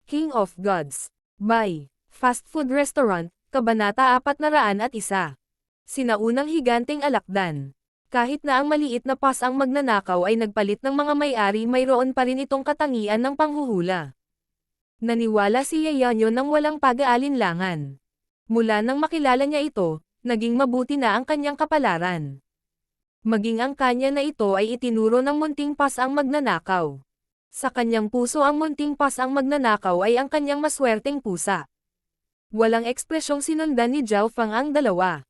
King of Gods. By Fast Food Restaurant, Kabanata 401. Sinaunang higanteng alakdan. Kahit na ang maliit na pas ang magnanakaw ay nagpalit ng mga may-ari, mayroon pa rin itong katangian ng panghuhula. Naniwala si Yeonyo nang walang pag-aalinlangan. Mula nang makilala niya ito, naging mabuti na ang kanyang kapalaran. Maging ang kanya na ito ay itinuro ng munting pas ang magnanakaw. Sa kanyang puso ang munting pas ang magnanakaw ay ang kanyang maswerteng pusa. Walang ekspresyong sinundan ni Zhao Fang ang dalawa.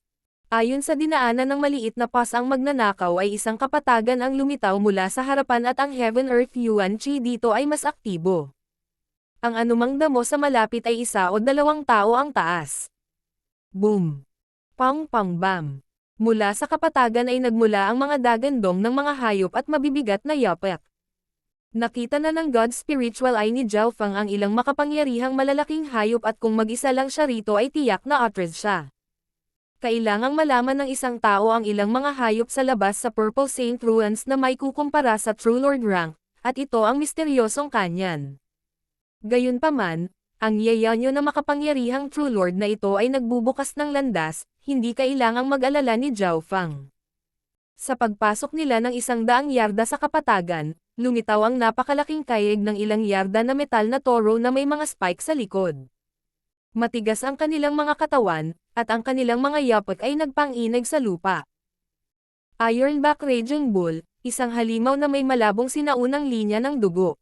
Ayon sa dinaanan ng maliit na pas ang magnanakaw ay isang kapatagan ang lumitaw mula sa harapan at ang Heaven Earth Yuan Chi dito ay mas aktibo. Ang anumang damo sa malapit ay isa o dalawang tao ang taas. Boom! Pang pang bam! Mula sa kapatagan ay nagmula ang mga dagandong ng mga hayop at mabibigat na yapak. Nakita na ng God Spiritual Eye ni Zhao Fang ang ilang makapangyarihang malalaking hayop at kung mag-isa lang siya rito ay tiyak na Atreides siya. Kailangang malaman ng isang tao ang ilang mga hayop sa labas sa Purple Saint Ruins na may kukumpara sa True Lord rank, at ito ang misteryosong kanyan. Gayunpaman, ang Yeonyo na makapangyarihang True Lord na ito ay nagbubukas ng landas, hindi kailangang mag-alala ni Zhao Fang. Sa pagpasok nila ng 100 yarda sa kapatagan, lumitaw ang napakalaking kayeg ng ilang yarda na metal na toro na may mga spike sa likod. Matigas ang kanilang mga katawan, at ang kanilang mga yapak ay nagpang-inag sa lupa. Ironback Raging Bull, isang halimaw na may malabong sinaunang linya ng dugo.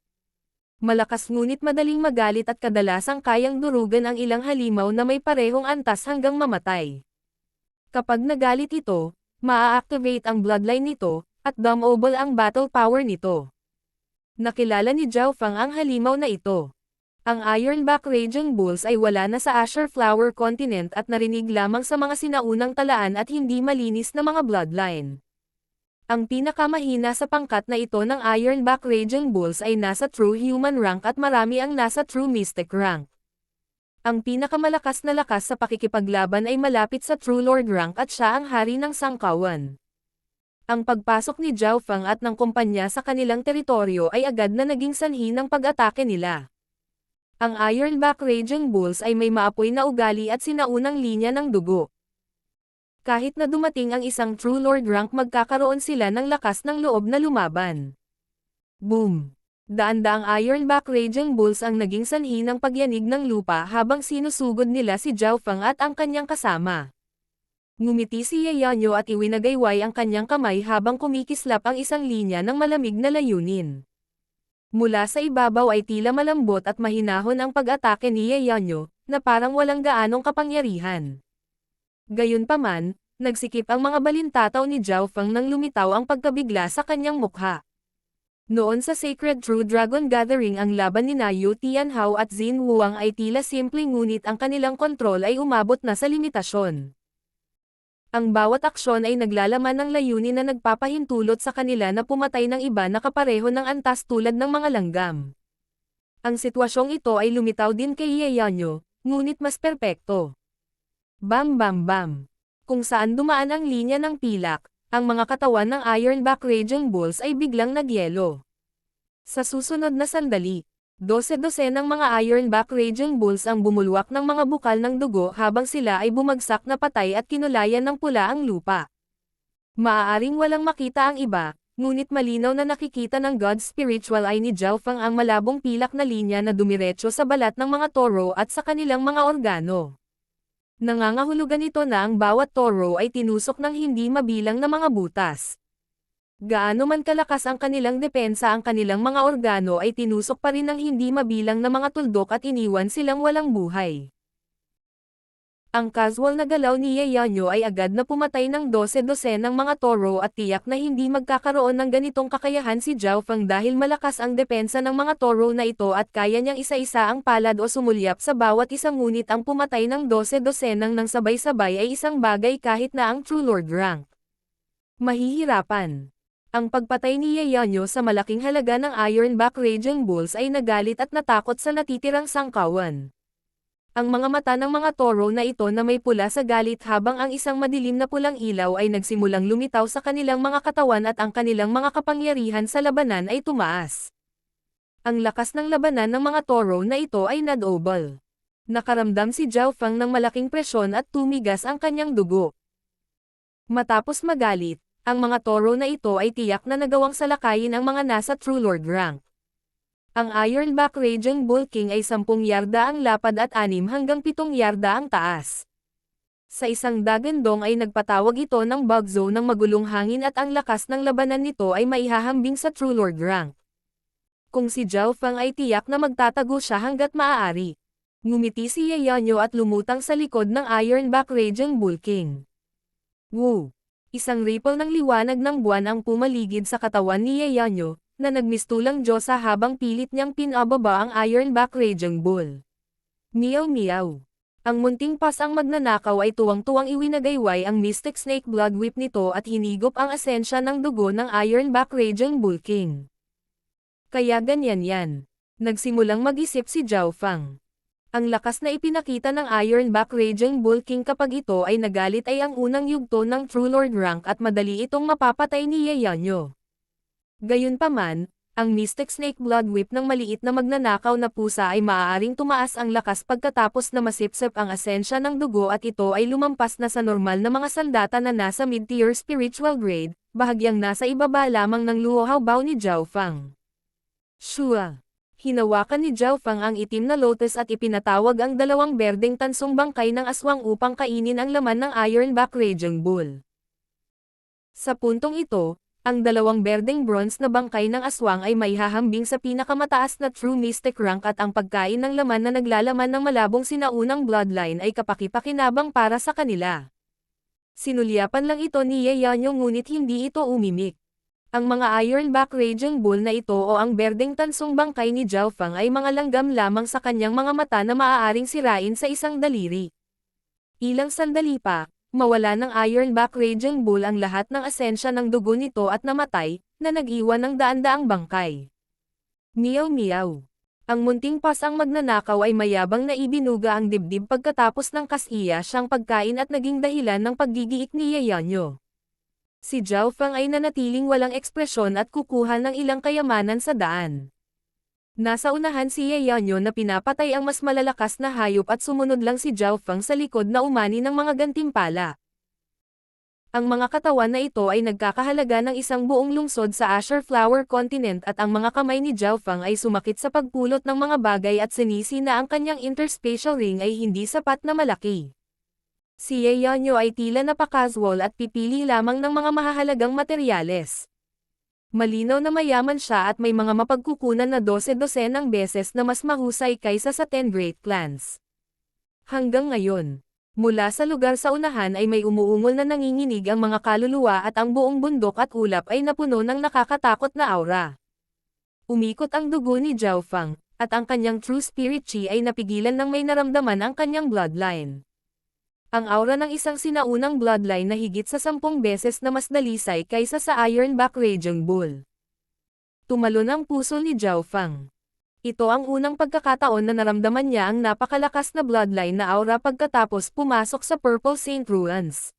Malakas ngunit madaling magalit at kadalasang kayang durugan ang ilang halimaw na may parehong antas hanggang mamatay. Kapag nagalit ito, maa-activate ang bloodline nito, at damable ang battle power nito. Nakilala ni Zhao Fang ang halimaw na ito. Ang Ironback Raging Bulls ay wala na sa Azure Flower Continent at narinig lamang sa mga sinaunang talaan at hindi malinis na mga bloodline. Ang pinakamahina sa pangkat na ito ng Ironback Raging Bulls ay nasa True Human rank at marami ang nasa True Mystic rank. Ang pinakamalakas na lakas sa pakikipaglaban ay malapit sa True Lord rank at siya ang hari ng sangkawan. Ang pagpasok ni Zhao Fang at ng kumpanya sa kanilang teritoryo ay agad na naging sanhi ng pag-atake nila. Ang Ironback Raging Bulls ay may maapoy na ugali at sinaunang linya ng dugo. Kahit na dumating ang isang True Lord rank magkakaroon sila ng lakas ng loob na lumaban. Boom! Daan-daang Ironback Raging Bulls ang naging sanhi ng pagyanig ng lupa habang sinusugod nila si Zhao Fang at ang kanyang kasama. Ngumiti si Yeonyo at iwinagayway ang kanyang kamay habang kumikislap ang isang linya ng malamig na layunin. Mula sa ibabaw ay tila malambot at mahinahon ang pag-atake ni Yeonyo, na parang walang gaanong kapangyarihan. Gayunpaman, nagsikip ang mga balintataw ni Zhao Fang nang lumitaw ang pagkabigla sa kanyang mukha. Noon sa Sacred True Dragon Gathering ang laban ni Yu Tianhao at Xin Wuang ay tila simple ngunit ang kanilang kontrol ay umabot na sa limitasyon. Ang bawat aksyon ay naglalaman ng layunin na nagpapahintulot sa kanila na pumatay ng iba na kapareho ng antas tulad ng mga langgam. Ang sitwasyong ito ay lumitaw din kay Yeonyo, ngunit mas perpekto. Bam bam bam. Kung saan dumaan ang linya ng pilak, ang mga katawan ng Ironback Raging Bulls ay biglang nagyelo. Sa susunod na sandali, 12 ng mga Ironback Raging Bulls ang bumulwak ng mga bukal ng dugo habang sila ay bumagsak na patay at kinulayan ng pula ang lupa. Maaaring walang makita ang iba, ngunit malinaw na nakikita ng God Spiritual Eye ni Zhao Fang ang malabong pilak na linya na dumiretso sa balat ng mga toro at sa kanilang mga organo. Nangangahulugan ito na ang bawat toro ay tinusok ng hindi mabilang na mga butas. Gaano man kalakas ang kanilang depensa ang kanilang mga organo ay tinusok pa rin ng hindi mabilang na mga tuldok at iniwan silang walang buhay. Ang casual na galaw ni Yeonyo ay agad na pumatay ng 12 ng mga toro at tiyak na hindi magkakaroon ng ganitong kakayahan si Zhao Fang dahil malakas ang depensa ng mga toro na ito at kaya niyang isa-isa ang palad o sumulyap sa bawat isang ngunit ang pumatay ng 12 ng sabay-sabay ay isang bagay kahit na ang True Lord rank. Mahihirapan. Ang pagpatay ni Yeonyo sa malaking halaga ng Ironback Raging Bulls ay nagalit at natakot sa natitirang sangkawan. Ang mga mata ng mga toro na ito na may pula sa galit habang ang isang madilim na pulang ilaw ay nagsimulang lumitaw sa kanilang mga katawan at ang kanilang mga kapangyarihan sa labanan ay tumaas. Ang lakas ng labanan ng mga toro na ito ay nadobal. Nakaramdam si Zhao Feng ng malaking presyon at tumigas ang kanyang dugo. Matapos magalit, ang mga toro na ito ay tiyak na nagawang salakayin ang mga nasa True Lord rank. Ang Ironback Raging Bull King ay 10 yarda ang lapad at 6 hanggang 7 yarda ang taas. Sa isang dagandong ay nagpatawag ito ng bug zone ng magulong hangin at ang lakas ng labanan nito ay maihahambing sa True Lord rank. Kung si Zhao Feng ay tiyak na magtatago siya hanggat maaari. Ngumiti si Ye Yanyo at lumutang sa likod ng Ironback Raging Bull King. Woo! Isang ripple ng liwanag ng buwan ang pumaligid sa katawan ni Ye Yanyo, na nagmistulang Diyosa habang pilit niyang pinababa ang Ironback Raging Bull. Meow meow. Ang munting pas ang magnanakaw ay tuwang-tuwang iwinagayway ang Mystic Snake Blood Whip nito at hinigop ang asensya ng dugo ng Ironback Raging Bull King. Kaya ganyan yan. Nagsimulang mag-isip si Zhao Feng. Ang lakas na ipinakita ng Ironback Raging Bull King kapag ito ay nagalit ay ang unang yugto ng True Lord rank at madali itong mapapatay ni Ye Yanyo. Gayunpaman, ang Mystic Snake Blood Whip ng maliit na magnanakaw na pusa ay maaaring tumaas ang lakas pagkatapos na masipsip ang asensya ng dugo at ito ay lumampas na sa normal na mga sandata na nasa mid-tier spiritual grade, bahagyang nasa ibaba lamang ng luho-hawbaw ni Zhao Feng. Shua! Hinawakan ni Zhao Feng ang itim na lotus at ipinatawag ang 2 berdeng tansong bangkay ng aswang upang kainin ang laman ng Ironback Raging Bull. Sa puntong ito, ang 2 berdeng bronze na bangkay ng aswang ay maihahambing sa pinakamataas na True Mystic rank at ang pagkain ng laman na naglalaman ng malabong sinaunang bloodline ay kapaki-pakinabang para sa kanila. Sinulyapan lang ito ni Ye Yanyo ngunit hindi ito umimik. Ang mga Ironback Raging Bull na ito o ang berdeng tansong bangkay ni Zhao Feng ay mga langgam lamang sa kanyang mga mata na maaaring sirain sa isang daliri. Ilang sandali pa, mawala ng Ironback Raging Bull ang lahat ng asensya ng dugo nito at namatay, na nag-iwan ng daan-daang bangkay. Meow meow. Ang munting pas ang magnanakaw ay mayabang na ibinuga ang dibdib pagkatapos ng kasiya siyang pagkain at naging dahilan ng paggigiik ni Ye Yanyo. Si Zhao Feng ay nanatiling walang ekspresyon at kukuha ng ilang kayamanan sa daan. Nasa unahan si Ye Yanyo na pinapatay ang mas malalakas na hayop at sumunod lang si Zhao Feng sa likod na umani ng mga gantimpala. Ang mga katawan na ito ay nagkakahalaga ng isang buong lungsod sa Azure Flower Continent at ang mga kamay ni Zhao Feng ay sumakit sa pagpulot ng mga bagay at sinisi na ang kanyang interspatial ring ay hindi sapat na malaki. Si Ye Yanyo ay tila napaka-casual at pipili lamang ng mga mahahalagang materyales. Malinaw na mayaman siya at may mga mapagkukunan na 12-12 beses na mas mahusay kaysa sa 10 Great Clans. Hanggang ngayon, mula sa lugar sa unahan ay may umuungol na nanginginig ang mga kaluluwa at ang buong bundok at ulap ay napuno ng nakakatakot na aura. Umikot ang dugo ni Zhao Feng, at ang kanyang True Spirit Chi ay napigilan ng may naramdaman ang kanyang bloodline. Ang aura ng isang sinaunang bloodline na higit sa 10 beses na mas dalisay kaysa sa Ironback Raging Bull. Tumalon ang puso ni Zhao Feng. Ito ang unang pagkakataon na naramdaman niya ang napakalakas na bloodline na aura pagkatapos pumasok sa Purple Saint Ruins.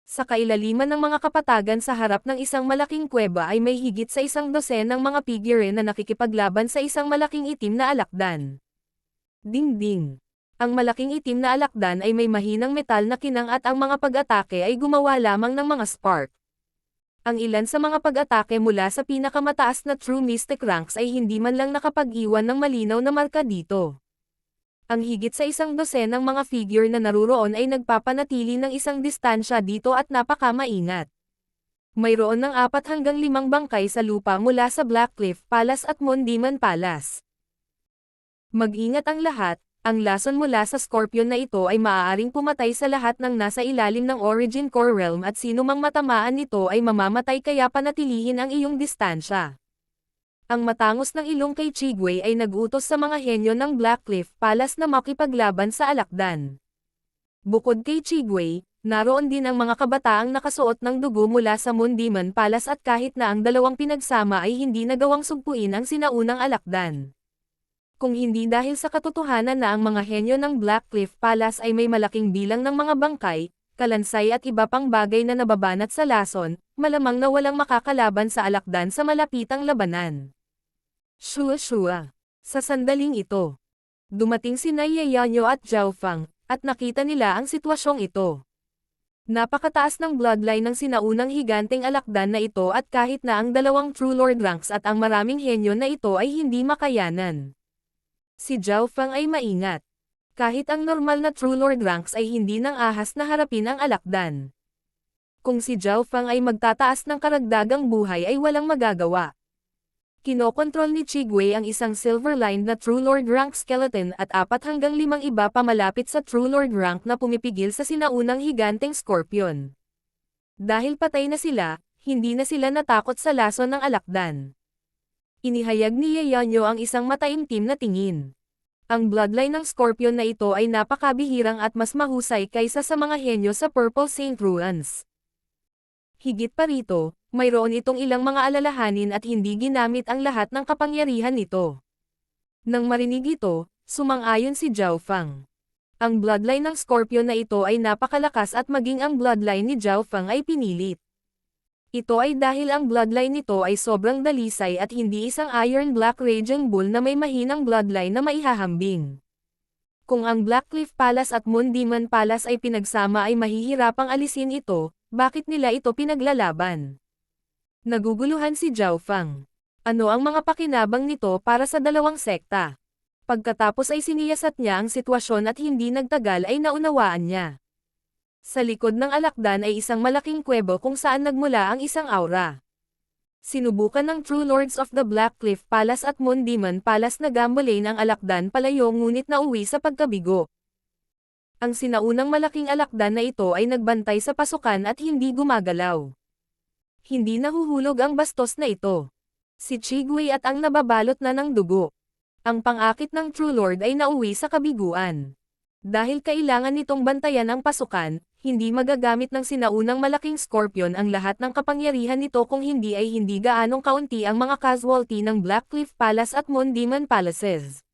Sa kailaliman ng mga kapatagan sa harap ng isang malaking kuweba ay may higit sa 12 ng mga figure na nakikipaglaban sa isang malaking itim na alakdan. Ding-ding. Ang malaking itim na alakdan ay may mahinang metal na kinang at ang mga pag-atake ay gumawa lamang ng mga spark. Ang ilan sa mga pag-atake mula sa pinakamataas na True Mystic ranks ay hindi man lang nakapag-iwan ng malinaw na marka dito. Ang higit sa 12 ng mga figure na naruroon ay nagpapanatili ng isang distansya dito at napakamaingat. Mayroon ng 4 hanggang 5 bangkay sa lupa mula sa Blackcliff Palace at Moon Demon Palace. Mag-ingat ang lahat. Ang lason mula sa Scorpion na ito ay maaaring pumatay sa lahat ng nasa ilalim ng Origin Core Realm at sino mang matamaan nito ay mamamatay kaya panatilihin ang iyong distansya. Ang matangos ng ilong kay Chigwei ay nag-utos sa mga henyo ng Blackcliff Palace na makipaglaban sa alakdan. Bukod kay Chigwei, naroon din ang mga kabataang nakasuot ng dugo mula sa Moon Demon Palace at kahit na ang dalawang pinagsama ay hindi nagawang sugpuin ang sinaunang alakdan. Kung hindi dahil sa katotohanan na ang mga henyo ng Blackcliff Palace ay may malaking bilang ng mga bangkay, kalansay at iba pang bagay na nababanat sa lason, malamang na walang makakalaban sa alakdan sa malapitang labanan. Shua. Sa sandaling ito, dumating sina Ye Yanyo at Zhao Fang, at nakita nila ang sitwasyong ito. Napakataas ng bloodline ng sinaunang higanteng alakdan na ito at kahit na ang dalawang True Lord ranks at ang maraming henyo na ito ay hindi makayanan. Si Zhao Fang ay maingat. Kahit ang normal na True Lord ranks ay hindi nang ahas na harapin ang alakdan. Kung si Zhao Fang ay magtataas ng karagdagang buhay ay walang magagawa. Kinokontrol ni Chigwei ang isang silver-lined na True Lord rank skeleton at 4 hanggang 5 iba pa malapit sa True Lord rank na pumipigil sa sinaunang higanteng scorpion. Dahil patay na sila, hindi na sila natakot sa lason ng alakdan. Inihayag ni Ye Yanyo ang isang mataimtim na tingin. Ang bloodline ng scorpion na ito ay napakabihirang at mas mahusay kaysa sa mga henyo sa Purple Saint Ruins. Higit pa rito, mayroon itong ilang mga alalahanin at hindi ginamit ang lahat ng kapangyarihan nito. Nang marinig ito, sumang-ayon si Zhao Fang. Ang bloodline ng Scorpion na ito ay napakalakas at maging ang bloodline ni Zhao Fang ay pinilit. Ito ay dahil ang bloodline nito ay sobrang dalisay at hindi isang Iron Black Raging Bull na may mahinang bloodline na maihahambing. Kung ang Blackcliff Palace at Moon Demon Palace ay pinagsama ay mahihirapang alisin ito, bakit nila ito pinaglalaban? Naguguluhan si Zhao Fang. Ano ang mga pakinabang nito para sa dalawang sekta? Pagkatapos ay siniyasat niya ang sitwasyon at hindi nagtagal ay naunawaan niya. Sa likod ng alakdan ay isang malaking kuwebo kung saan nagmula ang isang aura. Sinubukan ng True Lords of the Blackcliff Palace at Moon Demon Palace na gambalain ang alakdan palayo ngunit nauwi sa pagkabigo. Ang sinaunang malaking alakdan na ito ay nagbantay sa pasukan at hindi gumagalaw. Hindi nahuhulog ang bastos na ito. Si Chigwei at ang nababalot na ng dugo. Ang pang-akit ng True Lord ay nauwi sa kabiguan. Dahil kailangan nitong bantayan ang pasukan, hindi magagamit ng sinaunang malaking scorpion ang lahat ng kapangyarihan nito kung hindi ay hindi gaanong kaunti ang mga casualty ng Blackcliff Palace at Moon Demon Palaces.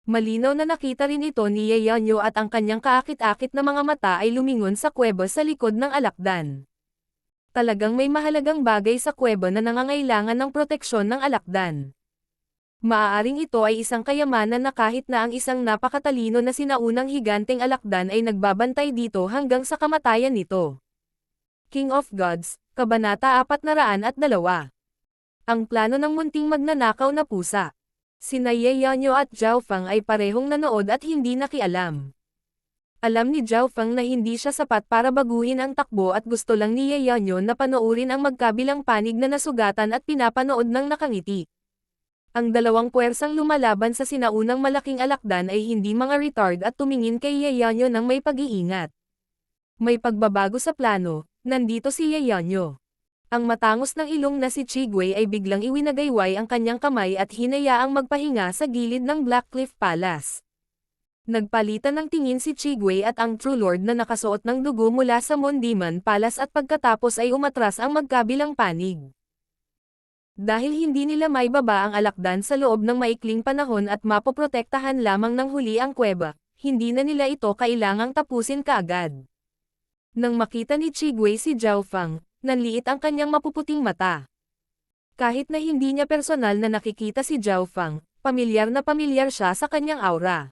Malinaw na nakita rin ito ni Ye Yanyo at ang kanyang kaakit-akit na mga mata ay lumingon sa kuweba sa likod ng alakdan. Talagang may mahalagang bagay sa kuweba na nangangailangan ng proteksyon ng alakdan. Maaaring ito ay isang kayamanan na kahit na ang isang napakatalino na sinaunang higanteng alakdan ay nagbabantay dito hanggang sa kamatayan nito. King of Gods, Kabanata 402. Ang plano ng munting magnanakaw na pusa. Sina Ye Yanyo at Zhao Fang ay parehong nanood at hindi nakialam. Alam ni Zhao Fang na hindi siya sapat para baguhin ang takbo at gusto lang ni Ye Yanyo na panoorin ang magkabilang panig na nasugatan at pinapanood ng nakangiti. Ang dalawang puwersang lumalaban sa sinaunang malaking alakdan ay hindi mga retard at tumingin kay Ye Yanyo ng may pag-iingat. May pagbabago sa plano, nandito si Ye Yanyo. Ang matangos ng ilong na si Chigwei ay biglang iwinagayway ang kanyang kamay at hinayaang magpahinga sa gilid ng Blackcliff Palace. Nagpalitan ng tingin si Chigwei at ang True Lord na nakasuot ng dugo mula sa Moon Demon Palace at pagkatapos ay umatras ang magkabilang panig. Dahil hindi nila maibaba ang alakdan sa loob ng maikling panahon at mapoprotektahan lamang ng huli ang kuweba, hindi na nila ito kailangang tapusin kaagad. Nang makita ni Chigwei si Zhao Fang, nanliit ang kanyang mapuputing mata. Kahit na hindi niya personal na nakikita si Zhao Fang, pamilyar na pamilyar siya sa kanyang aura.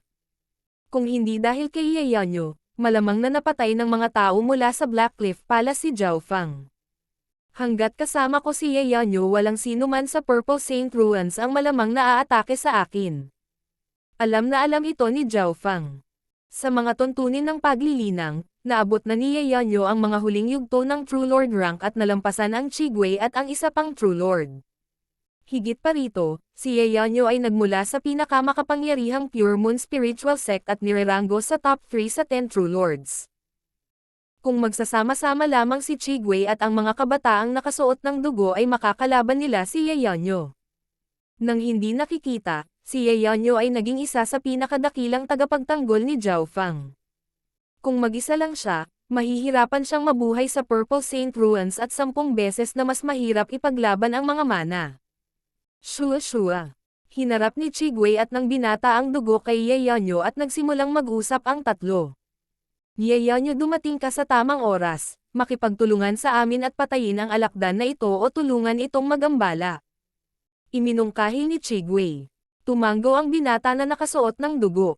Kung hindi dahil kay Ye Yanyo, malamang na napatay ng mga tao mula sa Blackcliff Palace si Zhao Fang. Hanggat kasama ko si Ye Yanyo walang sino man sa Purple Saint Ruins ang malamang na aatake sa akin. Alam na alam ito ni Zhao Fang. Sa mga tuntunin ng paglilinang, naabot na ni Ye Yanyo ang mga huling yugto ng True Lord rank at nalampasan ang Chigwei at ang isa pang True Lord. Higit pa rito, si Ye Yanyo ay nagmula sa pinakamakapangyarihang Pure Moon Spiritual Sect at nireranggo sa top 3 sa 10 True Lords. Kung magsasama-sama lamang si Chigwei at ang mga kabataang nakasuot ng dugo ay makakalaban nila si Ye Yanyo. Nang hindi nakikita, si Ye Yanyo ay naging isa sa pinakadakilang tagapagtanggol ni Zhao Fang. Kung mag-isa lang siya, mahihirapan siyang mabuhay sa Purple Saint Ruins at 10 beses na mas mahirap ipaglaban ang mga mana. Shua. Hinarap ni Chigwei at nang binata ang dugo kay Ye Yanyo at nagsimulang mag-usap ang tatlo. Ye Yanyo, dumating ka sa tamang oras, makipagtulungan sa amin at patayin ang alakdan na ito o tulungan itong magambala. Iminungkahi ni Chigwei. Tumanggo ang binata na nakasuot ng dugo.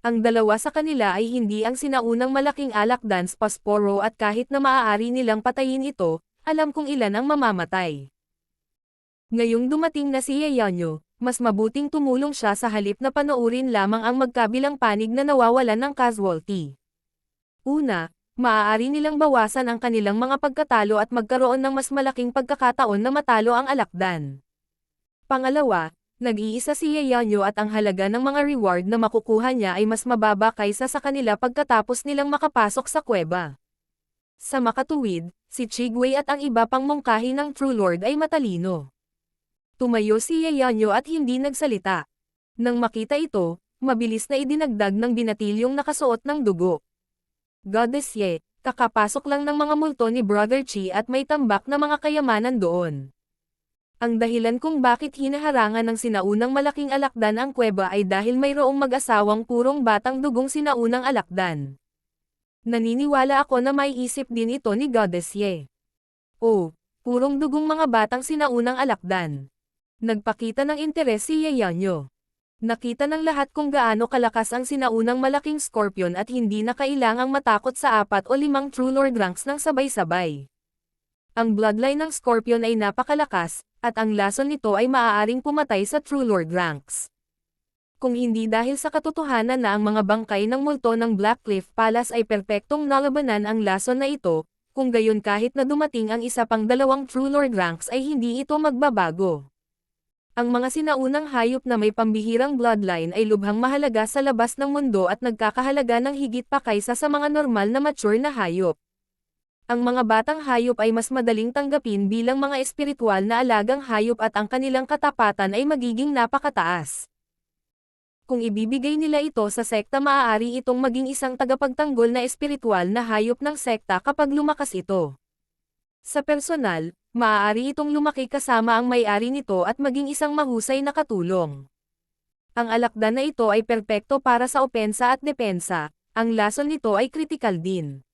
Ang dalawa sa kanila ay hindi ang sinaunang malaking alakdan Pasporo at kahit na maaari nilang patayin ito, alam kung ilan ang mamamatay. Ngayong dumating na si Yeonyo, mas mabuting tumulong siya sa halip na panoorin lamang ang magkabilang panig na nawawalan ng casualty. Una, maaari nilang bawasan ang kanilang mga pagkatalo at magkaroon ng mas malaking pagkakataon na matalo ang alakdan. Pangalawa, nag-iisa si Yeonyo at ang halaga ng mga reward na makukuha niya ay mas mababa kaysa sa kanila pagkatapos nilang makapasok sa kuweba. Sa makatuwid, si Chigwei at ang iba pang mungkahi ng True Lord ay matalino. Tumayo si Yeonyo at hindi nagsalita. Nang makita ito, mabilis na idinagdag ng binatilyong nakasuot ng dugo. Goddess Ye, kakapasok lang ng mga multo ni Brother Chi at may tambak na mga kayamanan doon. Ang dahilan kung bakit hinaharangan ng sinaunang malaking alakdan ang kuweba ay dahil mayroong mag-asawang purong batang dugong sinaunang alakdan. Naniniwala ako na may isip din ito ni Goddess Ye. Oh, purong dugong mga batang sinaunang alakdan. Nagpakita ng interes si Yeonyo. Nakita ng lahat kung gaano kalakas ang sinaunang malaking scorpion at hindi na kailangang matakot sa 4 o 5 True Lord ranks ng sabay-sabay. Ang bloodline ng scorpion ay napakalakas, at ang lason nito ay maaaring pumatay sa True Lord ranks. Kung hindi dahil sa katotohanan na ang mga bangkay ng multo ng Blackcliff Palace ay perpektong nalabanan ang lason na ito, kung gayon kahit na dumating ang isa pang 2 True Lord ranks ay hindi ito magbabago. Ang mga sinaunang hayop na may pambihirang bloodline ay lubhang mahalaga sa labas ng mundo at nagkakahalaga ng higit pa kaysa sa mga normal na mature na hayop. Ang mga batang hayop ay mas madaling tanggapin bilang mga espiritual na alagang hayop at ang kanilang katapatan ay magiging napakataas. Kung ibibigay nila ito sa sekta, maaari itong maging isang tagapagtanggol na espiritual na hayop ng sekta kapag lumakas ito. Sa personal, maaari itong lumaki kasama ang may-ari nito at maging isang mahusay na katulong. Ang alakdan na ito ay perpekto para sa opensa at depensa, ang lason nito ay kritikal din.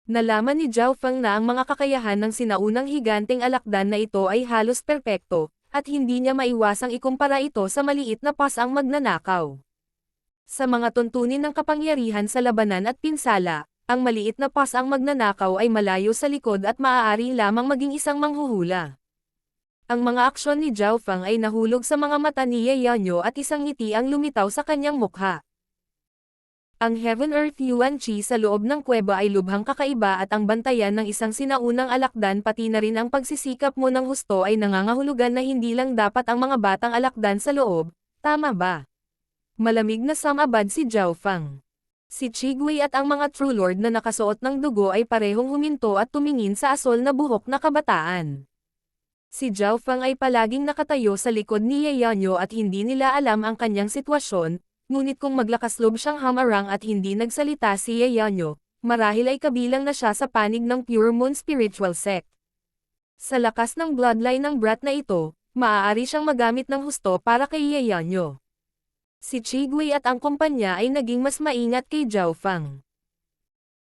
Nalaman ni Zhao Feng na ang mga kakayahan ng sinaunang higanteng alakdan na ito ay halos perpekto, at hindi niya maiwasang ikumpara ito sa maliit na pasang magnanakaw. Sa mga tuntunin ng kapangyarihan sa labanan at pinsala, ang maliit na pasang magnanakaw ay malayo sa likod at maaari lamang maging isang manghuhula. Ang mga aksyon ni Zhao Feng ay nahulog sa mga mata ni Yeonyo at isang ngiti ang lumitaw sa kanyang mukha. Ang Heaven Earth Yuan Chi sa loob ng kuweba ay lubhang kakaiba at ang bantayan ng isang sinaunang alakdan pati na rin ang pagsisikap mo ng husto ay nangangahulugan na hindi lang dapat ang mga batang alakdan sa loob, tama ba? Malamig na sumabad si Zhao Feng. Si Chigwei at ang mga True Lord na nakasuot ng dugo ay parehong huminto at tumingin sa asol na buhok na kabataan. Si Zhao Feng ay palaging nakatayo sa likod ni Yeonyo at hindi nila alam ang kanyang sitwasyon. Ngunit kung maglakas-loob siyang hamarang at hindi nagsalita si Yeonyo, marahil ay kabilang na siya sa panig ng Pure Moon Spiritual Sect. Sa lakas ng bloodline ng brat na ito, maaari siyang magamit ng husto para kay Yeonyo. Si Chigwei at ang kumpanya ay naging mas maingat kay Zhao Feng.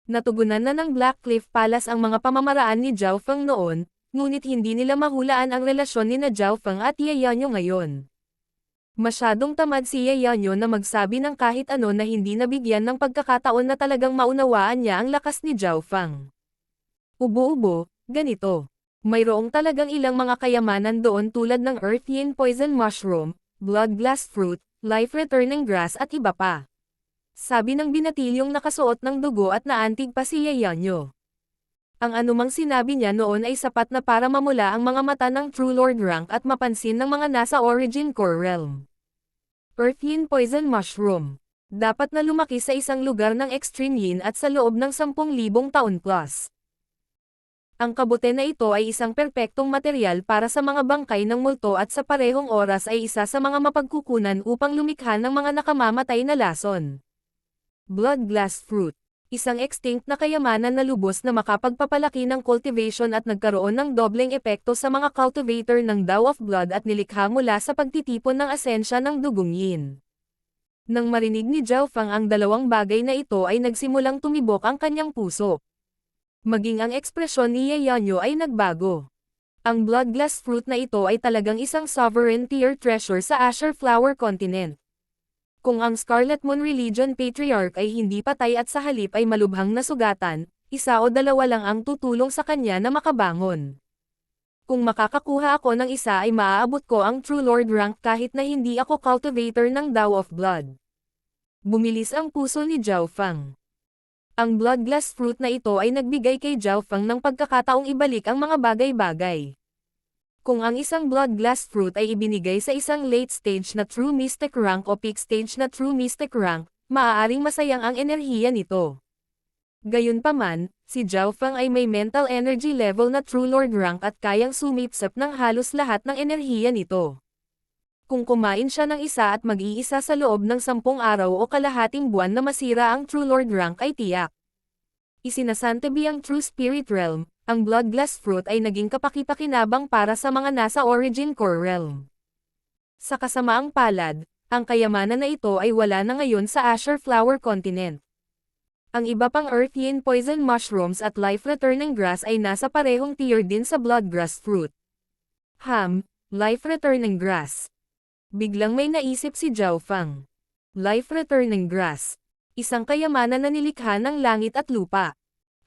Natugunan na ng Blackcliff Palace ang mga pamamaraan ni Zhao Feng noon, ngunit hindi nila mahulaan ang relasyon ni Zhao Feng at Yeonyo ngayon. Masyadong tamad si Yeonyo na magsabi ng kahit ano na hindi nabigyan ng pagkakataon na talagang maunawaan niya ang lakas ni Zhao Feng. Ubo-ubo, ganito. Mayroong talagang ilang mga kayamanan doon tulad ng Earth Yin Poison Mushroom, Blood Glass Fruit, Life Returning Grass at iba pa. Sabi ng binatilyong nakasuot ng dugo at naantig pa si Yeonyo. Ang anumang sinabi niya noon ay sapat na para mamula ang mga mata ng True Lord rank at mapansin ng mga nasa Origin Core Realm. Earth Yin Poison Mushroom. Dapat na lumaki sa isang lugar ng Extreme Yin at sa loob ng 10,000 taon plus. Ang kabute na ito ay isang perpektong material para sa mga bangkay ng multo at sa parehong oras ay isa sa mga mapagkukunan upang lumikha ng mga nakamamatay na lason. Blood Glass Fruit. Isang extinct na kayamanan na lubos na makapagpapalaki ng cultivation at nagkaroon ng dobleng epekto sa mga cultivator ng Dao of Blood at nilikha mula sa pagtitipon ng asensya ng dugong yin. Nang marinig ni Zhao Feng ang dalawang bagay na ito ay nagsimulang tumibok ang kanyang puso. Maging ang ekspresyon ni Yeonyo ay nagbago. Ang blood glass fruit na ito ay talagang isang sovereign tier treasure sa Azure Flower Continent. Kung ang Scarlet Moon Religion Patriarch ay hindi patay at sa halip ay malubhang nasugatan, isa o dalawa lang ang tutulong sa kanya na makabangon. Kung makakakuha ako ng isa ay maaabot ko ang True Lord rank kahit na hindi ako cultivator ng Dao of Blood. Bumilis ang puso ni Zhao Fang. Ang blood glass fruit na ito ay nagbigay kay Zhao Fang ng pagkakataong ibalik ang mga bagay-bagay. Kung ang isang blood glass fruit ay ibinigay sa isang late stage na True Mystic rank o peak stage na True Mystic rank, maaaring masayang ang enerhiya nito. Gayunpaman, si Zhao Fang ay may mental energy level na True Lord rank at kayang sumipsip ng halos lahat ng enerhiya nito. Kung kumain siya ng isa at mag-iisa sa loob ng 10 araw o kalahating buwan na masira ang True Lord rank ay tiyak. Isinasantabi ang True Spirit Realm, ang Blood Glass Fruit ay naging kapaki-pakinabang para sa mga nasa Origin Core Realm. Sa kasamaang palad, ang kayamanan na ito ay wala na ngayon sa Azure Flower Continent. Ang iba pang Earth Yin Poison Mushrooms at Life Returning Grass ay nasa parehong tier din sa Blood Grass Fruit. Life Returning Grass. Biglang may naisip si Zhao Fang. Life Returning Grass. Isang kayamanan na nilikha ng langit at lupa.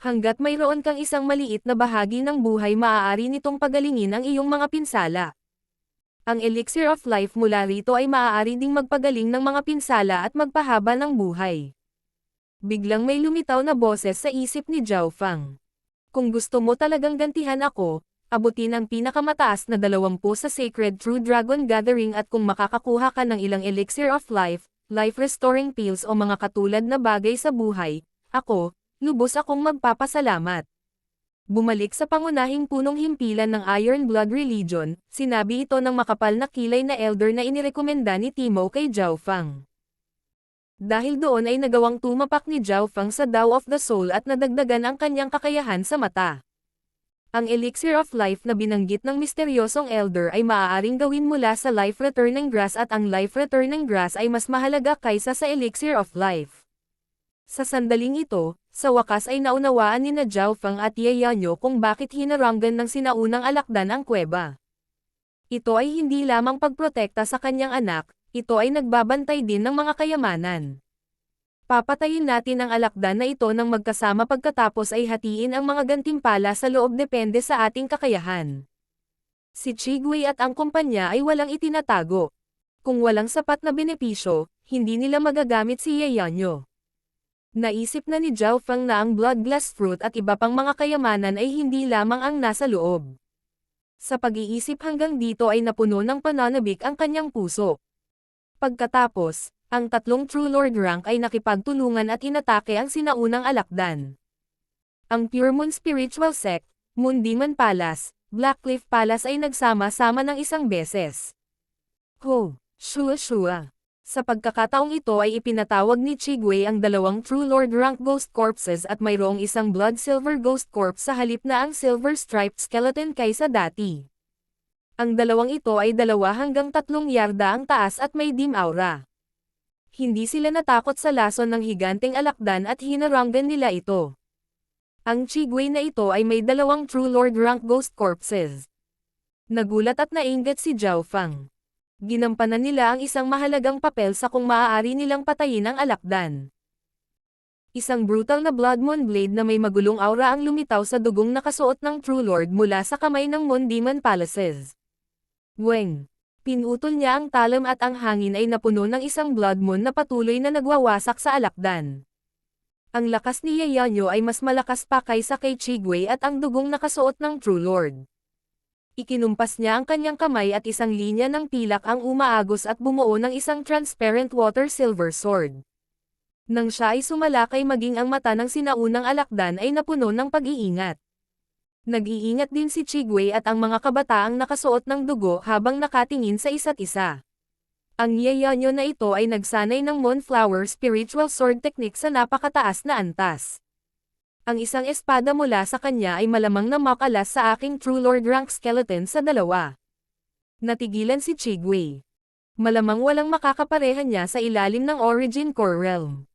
Hanggat mayroon kang isang maliit na bahagi ng buhay maaari nitong pagalingin ang iyong mga pinsala. Ang Elixir of Life mula rito ay maaari ding magpagaling ng mga pinsala at magpahaba ng buhay. Biglang may lumitaw na boses sa isip ni Zhao Fang. Kung gusto mo talagang gantihan ako, abutin ang pinakamataas na 20 sa Sacred True Dragon Gathering at kung makakakuha ka ng ilang Elixir of Life, Life Restoring Pills o mga katulad na bagay sa buhay, lubos akong magpapasalamat. Bumalik sa pangunahing punong himpilan ng Iron Blood Religion, sinabi ito ng makapal na kilay na elder na inirekomenda ni Timo kay Zhao Fang. Dahil doon ay nagawang tumapak ni Zhao Fang sa Dao of the Soul at nadagdagan ang kanyang kakayahan sa mata. Ang Elixir of Life na binanggit ng misteryosong elder ay maaaring gawin mula sa Life Returning Grass at ang Life Returning Grass ay mas mahalaga kaysa sa Elixir of Life. Sa sandaling ito, sa wakas ay naunawaan ni na Zhao Fang at Ye Yanyo kung bakit hinarangan ng sinaunang alakdan ang kuweba. Ito ay hindi lamang pagprotekta sa kanyang anak, ito ay nagbabantay din ng mga kayamanan. Papatayin natin ang alakdan na ito nang magkasama pagkatapos ay hatiin ang mga gantimpala sa loob depende sa ating kakayahan. Si Chigwei at ang kumpanya ay walang itinatago. Kung walang sapat na benepisyo, hindi nila magagamit si Ye Yanyo. Naisip na ni Zhao Fang na ang Blood Glass Fruit at iba pang mga kayamanan ay hindi lamang ang nasa loob. Sa pag-iisip hanggang dito ay napuno ng pananabik ang kanyang puso. Pagkatapos, ang tatlong True Lord rank ay nakipagtulungan at inatake ang sinaunang alakdan. Ang Pure Moon Spiritual Sect, Moon Demon Palace, Blackcliff Palace ay nagsama-sama ng isang beses. Shua. Sa pagkakataong ito ay ipinatawag ni Chigwei ang dalawang True Lord rank Ghost Corpses at mayroong isang Blood Silver Ghost Corpse sa halip na ang Silver Striped Skeleton kaysa dati. Ang dalawang ito ay 2 hanggang 3 yarda ang taas at may dim aura. Hindi sila natakot sa lason ng higanteng alakdan at hinarangan nila ito. Ang Chigwei na ito ay may 2 True Lord rank Ghost Corpses. Nagulat at nainggit si Zhao Fang. Ginampanan nila ang isang mahalagang papel sa kung maaari nilang patayin ang alakdan. Isang brutal na Blood Moon Blade na may magulong aura ang lumitaw sa dugong nakasuot ng True Lord mula sa kamay ng Moon Demon Palaces. Pinutol niya ang talam at ang hangin ay napuno ng isang Blood Moon na patuloy na nagwawasak sa alakdan. Ang lakas ni Ye Yanyo ay mas malakas pa kaysa kay Chigwei at ang dugong nakasuot ng True Lord. Ikinumpas niya ang kanyang kamay at isang linya ng pilak ang umaagos at bumuo ng isang transparent water silver sword. Nang siya ay sumalakay maging ang mata ng sinaunang alakdan ay napuno ng pag-iingat. Nag-iingat din si Chigwei at ang mga kabataang nakasuot ng dugo habang nakatingin sa isa't isa. Ang Ye Yanyo na ito ay nagsanay ng Moonflower Spiritual Sword Technique sa napakataas na antas. Ang isang espada mula sa kanya ay malamang na makalas sa aking True Lord rank skeleton sa 2. Natigilan si Chigwei. Malamang walang makakaparehan niya sa ilalim ng Origin Core Realm.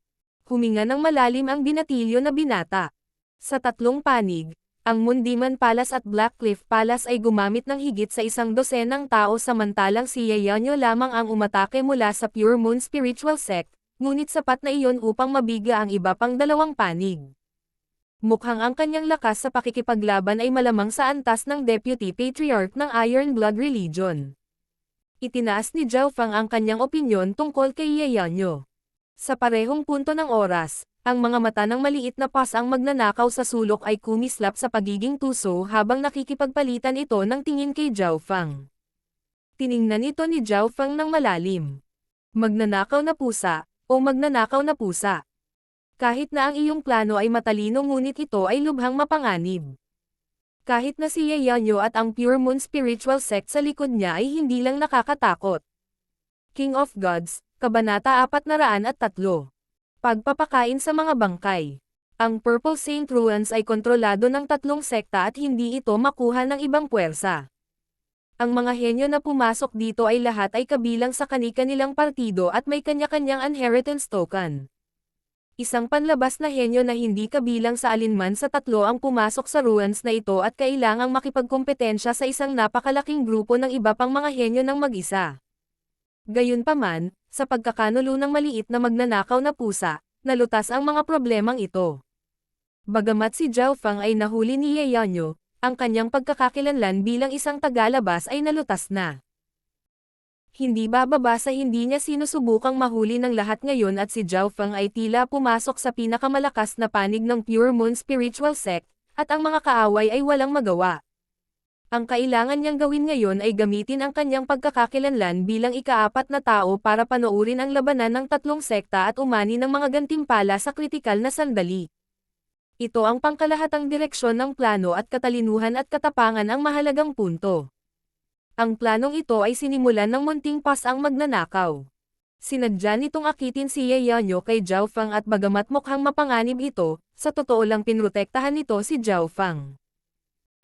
Huminga ng malalim ang binatilyo na binata. Sa 3 panig, Ang Moon Palace at Blackcliff Palace ay gumamit ng higit sa 100 tao samantalang si Yeonyo lamang ang umatake mula sa Pure Moon Spiritual Sect, ngunit sapat na iyon upang mabigla ang iba pang dalawang panig. Mukhang ang kanyang lakas sa pakikipaglaban ay malamang sa antas ng Deputy Patriarch ng Iron Blood Religion. Itinaas ni Zhao Fang ang kanyang opinyon tungkol kay Yeonyo. Sa parehong punto ng oras, ang mga mata ng maliit na pas ang magnanakaw sa sulok ay kumislap sa pagiging tuso habang nakikipagpalitan ito ng tingin kay Zhao Fang. Tiningnan ito ni Zhao Fang ng malalim. Magnanakaw na pusa, o magnanakaw na pusa. Kahit na ang iyong plano ay matalino ngunit ito ay lubhang mapanganib. Kahit na si Yeonyo at ang Pure Moon Spiritual Sect sa likod niya ay hindi lang nakakatakot. King of Gods, Kabanata 403. Pagpapakain sa mga bangkay. Ang Purple Saint Ruins ay kontrolado ng 3 sekta at hindi ito makuha ng ibang puwersa. Ang mga henyo na pumasok dito ay lahat ay kabilang sa kani-kanilang partido at may kanya-kanyang inheritance token. Isang panlabas na henyo na hindi kabilang sa alinman sa 3 ang pumasok sa ruins na ito at kailangang makipagkompetensya sa isang napakalaking grupo ng iba pang mga henyo ng mag-isa. Gayunpaman, sa pagkakanulo ng maliit na magnanakaw na pusa, nalutas ang mga problemang ito. Bagamat si Zhao Fang ay nahuli ni Yeonyo, ang kanyang pagkakakilanlan bilang isang tagalabas ay nalutas na. Hindi bababa sa hindi niya sinusubukang mahuli ng lahat ngayon at si Zhao Fang ay tila pumasok sa pinakamalakas na panig ng Pure Moon Spiritual Sect, at ang mga kaaway ay walang magawa. Ang kailangan niyang gawin ngayon ay gamitin ang kanyang pagkakakilanlan bilang ika-4 na tao para panoorin ang labanan ng 3 sekta at umani ng mga gantimpala sa kritikal na sandali. Ito ang pangkalahatang direksyon ng plano at katalinuhan at katapangan ang mahalagang punto. Ang planong ito ay sinimulan ng munting pas ang magnanakaw. Sinadya nitong akitin si Yeonyo kay Zhao Fang at bagamat mukhang mapanganib ito, sa totoo lang pinrotektahan nito si Zhao Fang.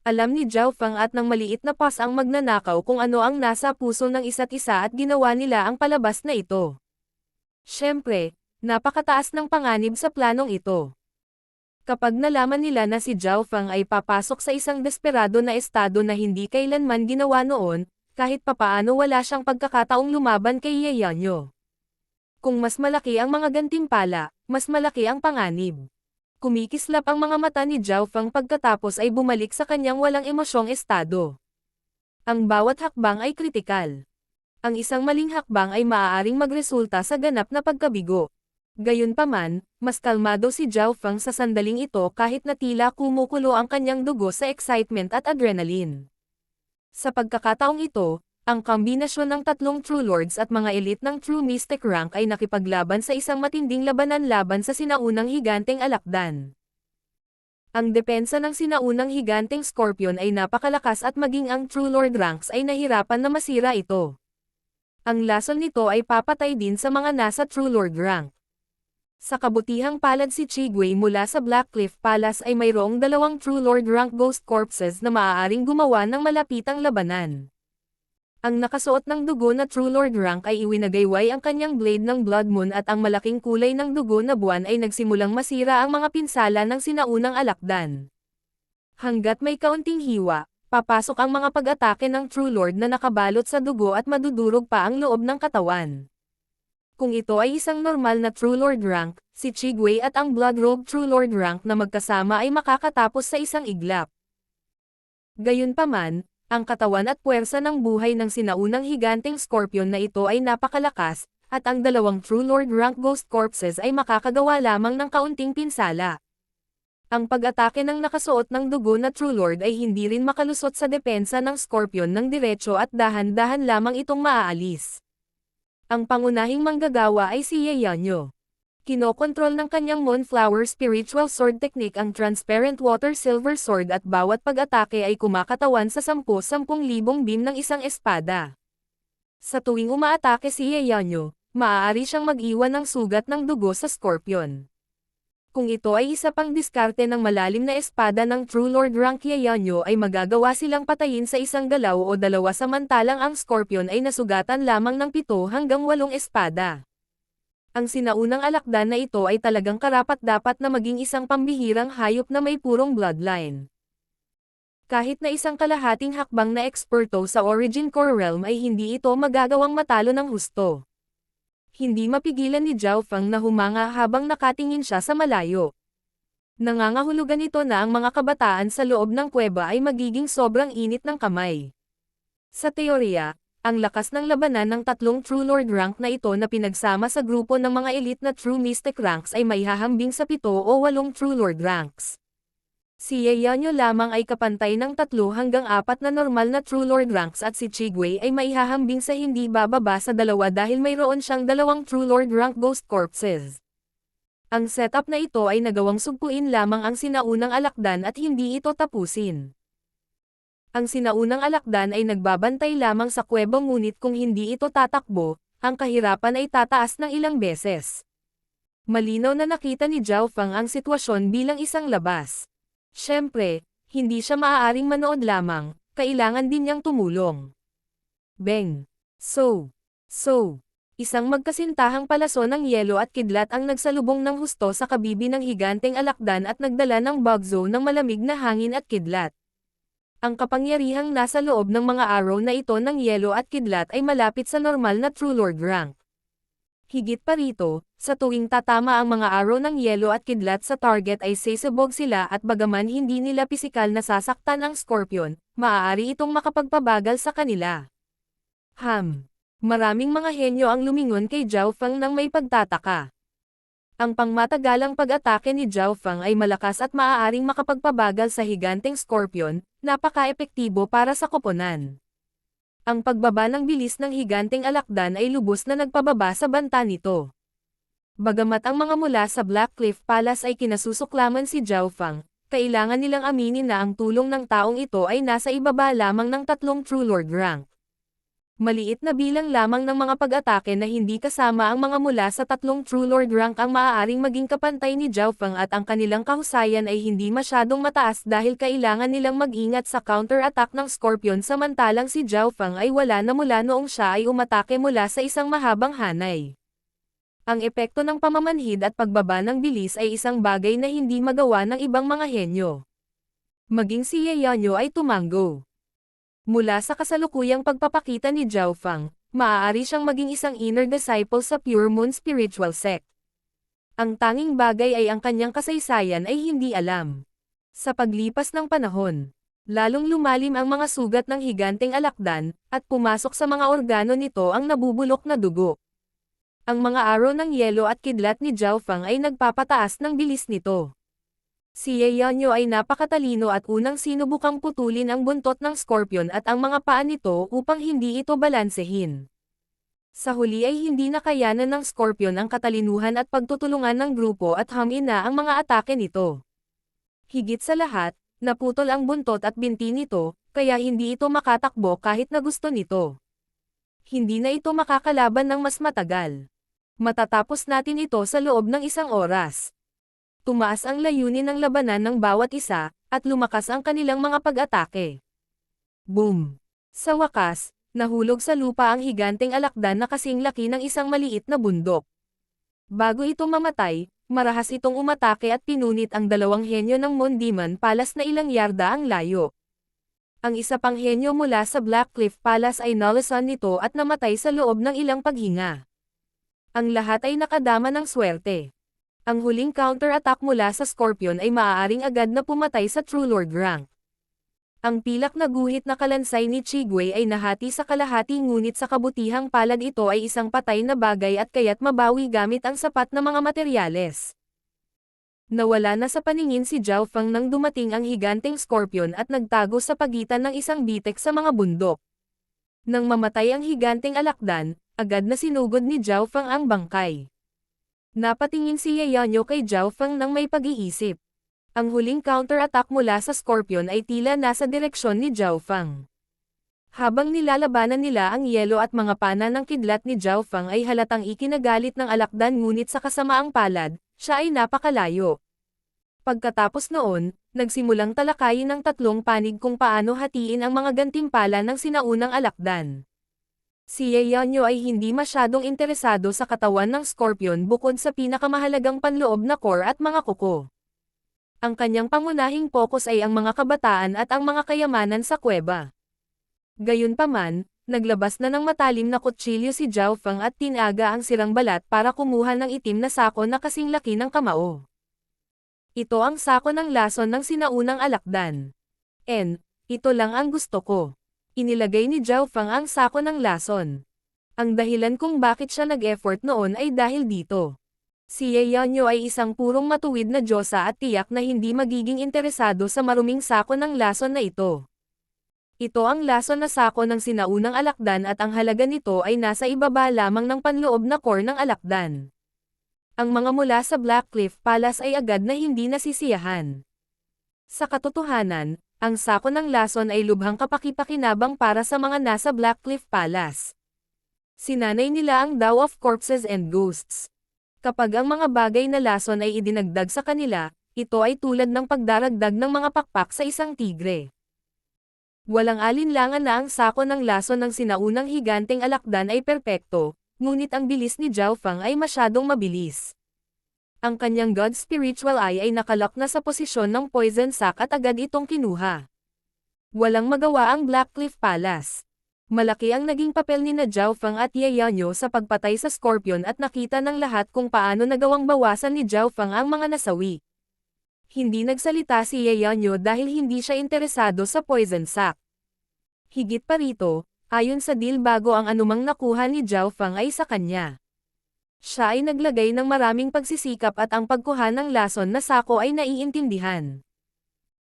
Alam ni Zhao Fang at ng maliit na pas ang magnanakaw kung ano ang nasa puso ng isa't isa at ginawa nila ang palabas na ito. Siyempre, napakataas ng panganib sa planong ito. Kapag nalaman nila na si Zhao Fang ay papasok sa isang desperado na estado na hindi kailanman ginawa noon, kahit papaano wala siyang pagkakataong lumaban kay Yeonyo. Kung mas malaki ang mga gantimpala, mas malaki ang panganib. Kumikislap ang mga mata ni Zhao Fang pagkatapos ay bumalik sa kanyang walang emosyong estado. Ang bawat hakbang ay kritikal. Ang isang maling hakbang ay maaaring magresulta sa ganap na pagkabigo. Gayunpaman, mas kalmado si Zhao Fang sa sandaling ito kahit na tila kumukulo ang kanyang dugo sa excitement at adrenaline. Sa pagkakataong ito, ang kombinasyon ng 3 True Lords at mga elite ng True Mystic rank ay nakipaglaban sa isang matinding labanan laban sa sinaunang higanteng alakdan. Ang depensa ng sinaunang higanteng Scorpion ay napakalakas at maging ang True Lord ranks ay nahirapan na masira ito. Ang lason nito ay papatay din sa mga nasa True Lord rank. Sa kabutihang palad si Chigwei mula sa Blackcliff Palace ay mayroong 2 True Lord rank Ghost Corpses na maaaring gumawa ng malapitang labanan. Ang nakasuot ng dugo na True Lord rank ay iwinagayway ang kanyang blade ng Blood Moon at ang malaking kulay ng dugo na buwan ay nagsimulang masira ang mga pinsala ng sinaunang alakdan. Hanggat may kaunting hiwa, papasok ang mga pag-atake ng True Lord na nakabalot sa dugo at madudurog pa ang loob ng katawan. Kung ito ay isang normal na True Lord rank, si Chigwei at ang Blood Robe True Lord rank na magkasama ay makakatapos sa isang iglap. Gayunpaman, ang katawan at puwersa ng buhay ng sinaunang higanteng Scorpion na ito ay napakalakas, at ang 2 True Lord rank Ghost Corpses ay makakagawa lamang ng kaunting pinsala. Ang pag-atake ng nakasuot ng dugo na True Lord ay hindi rin makalusot sa depensa ng Scorpion ng diretso at dahan-dahan lamang itong maaalis. Ang pangunahing manggagawa ay si Yeonyo. Kinokontrol ng kanyang Moonflower Spiritual Sword Technique ang Transparent Water Silver Sword at bawat pag-atake ay kumakatawan sa 10,000 beam ng isang espada. Sa tuwing umaatake si Yeonyo, maaari siyang mag-iwan ng sugat ng dugo sa Scorpion. Kung ito ay isa pang diskarte ng malalim na espada ng True Lord rank Yeonyo ay magagawa silang patayin sa isang galaw o 2 samantalang ang Scorpion ay nasugatan lamang ng 7 hanggang 8 espada. Ang sinaunang alakdan na ito ay talagang karapat-dapat na maging isang pambihirang hayop na may purong bloodline. Kahit na isang kalahating hakbang na eksperto sa Origin Core Realm ay hindi ito magagawang matalo ng husto. Hindi mapigilan ni Zhao Feng na humanga habang nakatingin siya sa malayo. Nangangahulugan ito na ang mga kabataan sa loob ng kuweba ay magiging sobrang init ng kamay. Sa teorya, ang lakas ng labanan ng tatlong True Lord rank na ito na pinagsama sa grupo ng mga elite na True Mystic ranks ay maihahambing sa 7 o 8 True Lord ranks. Si Yeonyo lamang ay kapantay ng 3 hanggang 4 na normal na True Lord ranks at si Chigwei ay maihahambing sa hindi bababa sa 2 dahil mayroon siyang 2 True Lord rank Ghost Corpses. Ang setup na ito ay nagawang sugpuin lamang ang sinaunang alakdan at hindi ito tapusin. Ang sinaunang alakdan ay nagbabantay lamang sa kuweba ngunit kung hindi ito tatakbo, ang kahirapan ay tataas ng ilang beses. Malinaw na nakita ni Zhao Feng ang sitwasyon bilang isang labas. Siyempre, hindi siya maaaring manood lamang, kailangan din niyang tumulong. Beng! So! Isang magkasintahang palaso ng yelo at kidlat ang nagsalubong ng husto sa kabibi ng higanteng alakdan at nagdala ng bagzo ng malamig na hangin at kidlat. Ang kapangyarihang nasa loob ng mga araw na ito ng yelo at kidlat ay malapit sa normal na True Lord rank. Higit pa rito, sa tuwing tatama ang mga araw ng yelo at kidlat sa target ay sesabog sila at bagaman hindi nila pisikal na sasaktan ang Scorpion, maaari itong makapagpabagal sa kanila. Maraming mga henyo ang lumingon kay Zhao Feng nang may pagtataka. Ang pangmatagalang pag-atake ni Zhao Feng ay malakas at maaaring makapagpabagal sa higanteng Scorpion, napaka-epektibo para sa koponan. Ang pagbaba ng bilis ng higanteng alakdan ay lubos na nagpababa sa banta nito. Bagamat ang mga mula sa Black Cliff Palace ay kinasusuklaman si Zhao Feng, kailangan nilang aminin na ang tulong ng taong ito ay nasa ibaba lamang ng 3 True Lord rank. Maliit na bilang lamang ng mga pag-atake na hindi kasama ang mga mula sa 3 True Lord rank ang maaaring maging kapantay ni Zhao Feng at ang kanilang kahusayan ay hindi masyadong mataas dahil kailangan nilang mag-ingat sa counter-attack ng Scorpion samantalang si Zhao Feng ay wala na mula noong siya ay umatake mula sa isang mahabang hanay. Ang epekto ng pamamanhid at pagbaba ng bilis ay isang bagay na hindi magawa ng ibang mga henyo. Maging si Yeonyo ay tumango. Mula sa kasalukuyang pagpapakita ni Zhao Feng, maaari siyang maging isang inner disciple sa Pure Moon Spiritual Sect. Ang tanging bagay ay ang kanyang kasaysayan ay hindi alam. Sa paglipas ng panahon, lalong lumalim ang mga sugat ng higanteng alakdan, at pumasok sa mga organo nito ang nabubulok na dugo. Ang mga araw ng yelo at kidlat ni Zhao Feng ay nagpapataas ng bilis nito. Si Yeonyo ay napakatalino at unang sinubukang putulin ang buntot ng Scorpion at ang mga paa nito upang hindi ito balansehin. Sa huli ay hindi nakayanan ng Scorpion ang katalinuhan at pagtutulungan ng grupo at hamin na ang mga atake nito. Higit sa lahat, naputol ang buntot at binti nito, kaya hindi ito makatakbo kahit na gusto nito. Hindi na ito makakalaban ng mas matagal. Matatapos natin ito sa loob ng 1 oras. Tumaas ang layunin ng labanan ng bawat isa, at lumakas ang kanilang mga pag-atake. Boom! Sa wakas, nahulog sa lupa ang higanteng alakdan na kasing laki ng isang maliit na bundok. Bago ito mamatay, marahas itong umatake at pinunit ang 2 henyo ng Moon Demon Palace na ilang yarda ang layo. Ang isa pang henyo mula sa Black Cliff Palace ay nalasan nito at namatay sa loob ng ilang paghinga. Ang lahat ay nakadama ng swerte. Ang huling counter-attack mula sa Scorpion ay maaaring agad na pumatay sa True Lord rank. Ang pilak na guhit na kalansay ni Chigwei ay nahati sa kalahati ngunit sa kabutihang palad ito ay isang patay na bagay at kaya't mabawi gamit ang sapat na mga materyales. Nawala na sa paningin si Zhao Feng nang dumating ang higanteng Scorpion at nagtago sa pagitan ng isang bitek sa mga bundok. Nang mamatay ang higanteng alakdan, agad na sinugod ni Zhao Feng ang bangkay. Napatingin si Yeonyo kay Zhao Feng nang may pag-iisip. Ang huling counter-attack mula sa Scorpion ay tila nasa direksyon ni Zhao Feng. Habang nilalabanan nila ang yelo at mga pana ng kidlat ni Zhao Feng ay halatang ikinagalit ng alakdan ngunit sa kasamaang palad, siya ay napakalayo. Pagkatapos noon, nagsimulang talakayin ng 3 panig kung paano hatiin ang mga gantimpala ng sinaunang alakdan. Si Yeonyo ay hindi masyadong interesado sa katawan ng Scorpion bukod sa pinakamahalagang panloob na core at mga kuko. Ang kanyang pangunahing pokus ay ang mga kabataan at ang mga kayamanan sa kuweba. Gayunpaman, naglabas na ng matalim na kutsilyo si Zhao Feng at tinaga ang sirang balat para kumuha ng itim na sako na kasing laki ng kamao. Ito ang sako ng lason ng sinaunang alakdan. Ito lang ang gusto ko. Inilagay ni Zhao Feng ang sako ng lason. Ang dahilan kung bakit siya nag-effort noon ay dahil dito. Si Ye Yanyo ay isang purong matuwid na diyosa at tiyak na hindi magiging interesado sa maruming sako ng lason na ito. Ito ang lason na sako ng sinaunang alakdan at ang halaga nito ay nasa ibaba lamang ng panloob na core ng alakdan. Ang mga mula sa Blackcliff Palace ay agad na hindi nasisiyahan. Sa katotohanan, ang sako ng lason ay lubhang kapaki-pakinabang para sa mga nasa Blackcliff Palace. Sinanay nila ang Tao of Corpses and Ghosts. Kapag ang mga bagay na lason ay idinagdag sa kanila, ito ay tulad ng pagdaragdag ng mga pakpak sa isang tigre. Walang alinlangan na ang sako ng lason ng sinaunang higanteng alakdan ay perpekto, ngunit ang bilis ni Zhao Feng ay masyadong mabilis. Ang kanyang God Spiritual Eye ay nakalak na sa posisyon ng poison sac at agad itong kinuha. Walang magawa ang Blackcliff Palace. Malaki ang naging papel ni Zhao Feng at Ye Yanyo sa pagpatay sa Scorpion at nakita ng lahat kung paano nagawang bawasan ni Zhao Feng ang mga nasawi. Hindi nagsalita si Ye Yanyo dahil hindi siya interesado sa poison sac. Higit pa rito, ayon sa deal bago ang anumang nakuha ni Zhao Feng ay sa kanya. Siya ay naglagay ng maraming pagsisikap at ang pagkuha ng lason na sako ay naiintindihan.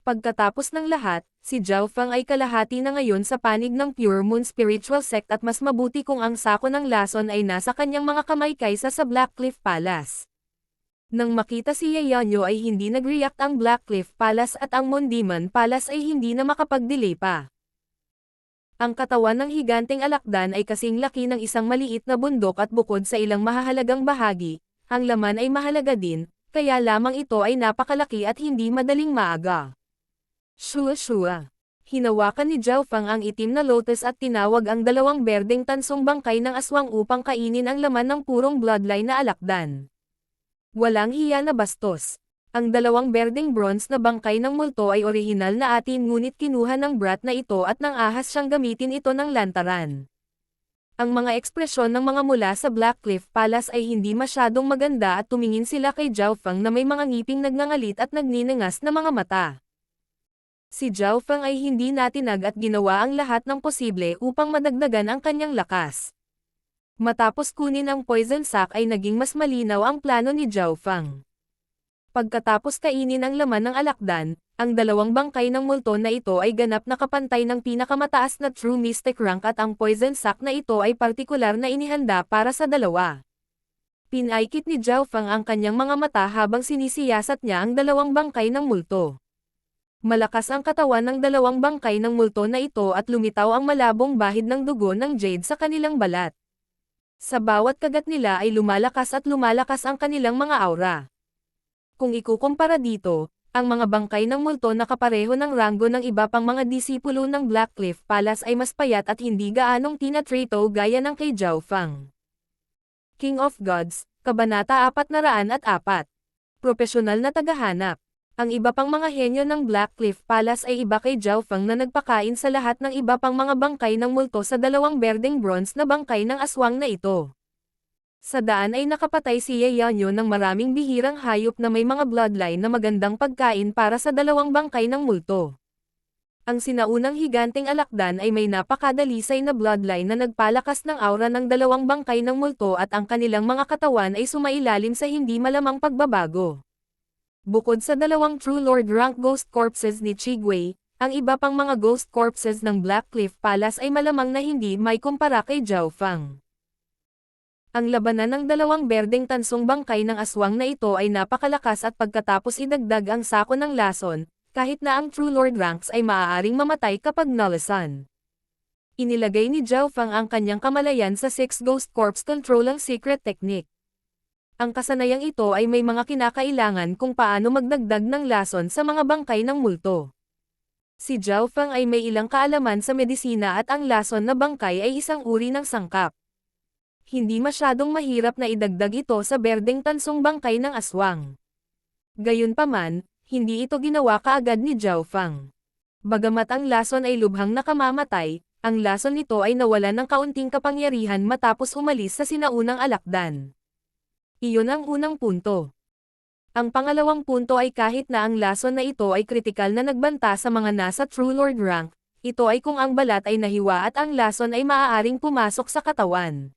Pagkatapos ng lahat, si Zhao Feng ay kalahati na ngayon sa panig ng Pure Moon Spiritual Sect at mas mabuti kung ang sako ng lason ay nasa kanyang mga kamay kaysa sa Blackcliff Palace. Nang makita si Ye Yanyo ay hindi nag-react ang Blackcliff Palace at ang Moon Demon Palace ay hindi na makapag-delay pa. Ang katawan ng higanteng alakdan ay kasing laki ng isang maliit na bundok at bukod sa ilang mahahalagang bahagi, ang laman ay mahalaga din, kaya lamang ito ay napakalaki at hindi madaling maaga. Shua. Hinawakan ni Zhao Feng ang itim na lotus at tinawag ang dalawang berdeng tansong bangkay ng aswang upang kainin ang laman ng purong bloodline na alakdan. Walang hiya na bastos. Ang dalawang berdeng bronze na bangkay ng multo ay orihinal na atin ngunit kinuha ng brat na ito at nang ahas siyang gamitin ito ng lantaran. Ang mga ekspresyon ng mga mula sa Blackcliff Palace ay hindi masyadong maganda at tumingin sila kay Zhao Feng na may mga ngiping nagngangalit at nagniningas na mga mata. Si Zhao Feng ay hindi natinag at ginawa ang lahat ng posible upang madagdagan ang kanyang lakas. Matapos kunin ang poison sac ay naging mas malinaw ang plano ni Zhao Feng. Pagkatapos kainin ang laman ng alakdan, ang dalawang bangkay ng multo na ito ay ganap na kapantay ng pinakamataas na True Mystic rank at ang poison sac na ito ay partikular na inihanda para sa dalawa. Pinaikit ni Zhao Feng ang kanyang mga mata habang sinisiyasat niya ang dalawang bangkay ng multo. Malakas ang katawan ng dalawang bangkay ng multo na ito at lumitaw ang malabong bahid ng dugo ng jade sa kanilang balat. Sa bawat kagat nila ay lumalakas ang kanilang mga aura. Kung ikukumpara dito, ang mga bangkay ng multo na kapareho ng ranggo ng iba pang mga disipulo ng Blackcliff Palace ay mas payat at hindi gaanong tinatrito gaya ng kay Zhao Feng. King of Gods, Kabanata 404. Propesyonal na tagahanap. Ang iba pang mga henyo ng Blackcliff Palace ay iba kay Zhao Feng na nagpakain sa lahat ng iba pang mga bangkay ng multo sa dalawang berdeng bronze na bangkay ng aswang na ito. Sa daan ay nakapatay si Ye Yanyo ng maraming bihirang hayop na may mga bloodline na magandang pagkain para sa dalawang bangkay ng multo. Ang sinaunang higanteng alakdan ay may napakadalisay na bloodline na nagpalakas ng aura ng dalawang bangkay ng multo at ang kanilang mga katawan ay sumailalim sa hindi malamang pagbabago. Bukod sa dalawang True Lord rank ghost corpses ni Chigwei, ang iba pang mga ghost corpses ng Blackcliff Palace ay malamang na hindi may kumpara kay Zhao Feng. Ang labanan ng dalawang berdeng tansong bangkay ng aswang na ito ay napakalakas at pagkatapos idagdag ang sako ng lason, kahit na ang True Lord ranks ay maaaring mamatay kapag nalasan. Inilagay ni Zhao Feng ang kanyang kamalayan sa 6 Ghost Corps Control ang secret technique. Ang kasanayang ito ay may mga kinakailangan kung paano magdagdag ng lason sa mga bangkay ng multo. Si Zhao Feng ay may ilang kaalaman sa medisina at ang lason na bangkay ay isang uri ng sangkap. Hindi masyadong mahirap na idagdag ito sa berdeng tansong bangkay ng aswang. Gayunpaman, hindi ito ginawa kaagad ni Zhao Fang. Bagamat ang lason ay lubhang nakamamatay, ang lason nito ay nawalan ng kaunting kapangyarihan matapos umalis sa sinaunang alakdan. Iyon ang unang punto. Ang pangalawang punto ay kahit na ang lason na ito ay kritikal na nagbanta sa mga nasa True Lord rank, ito ay kung ang balat ay nahiwa at ang lason ay maaaring pumasok sa katawan.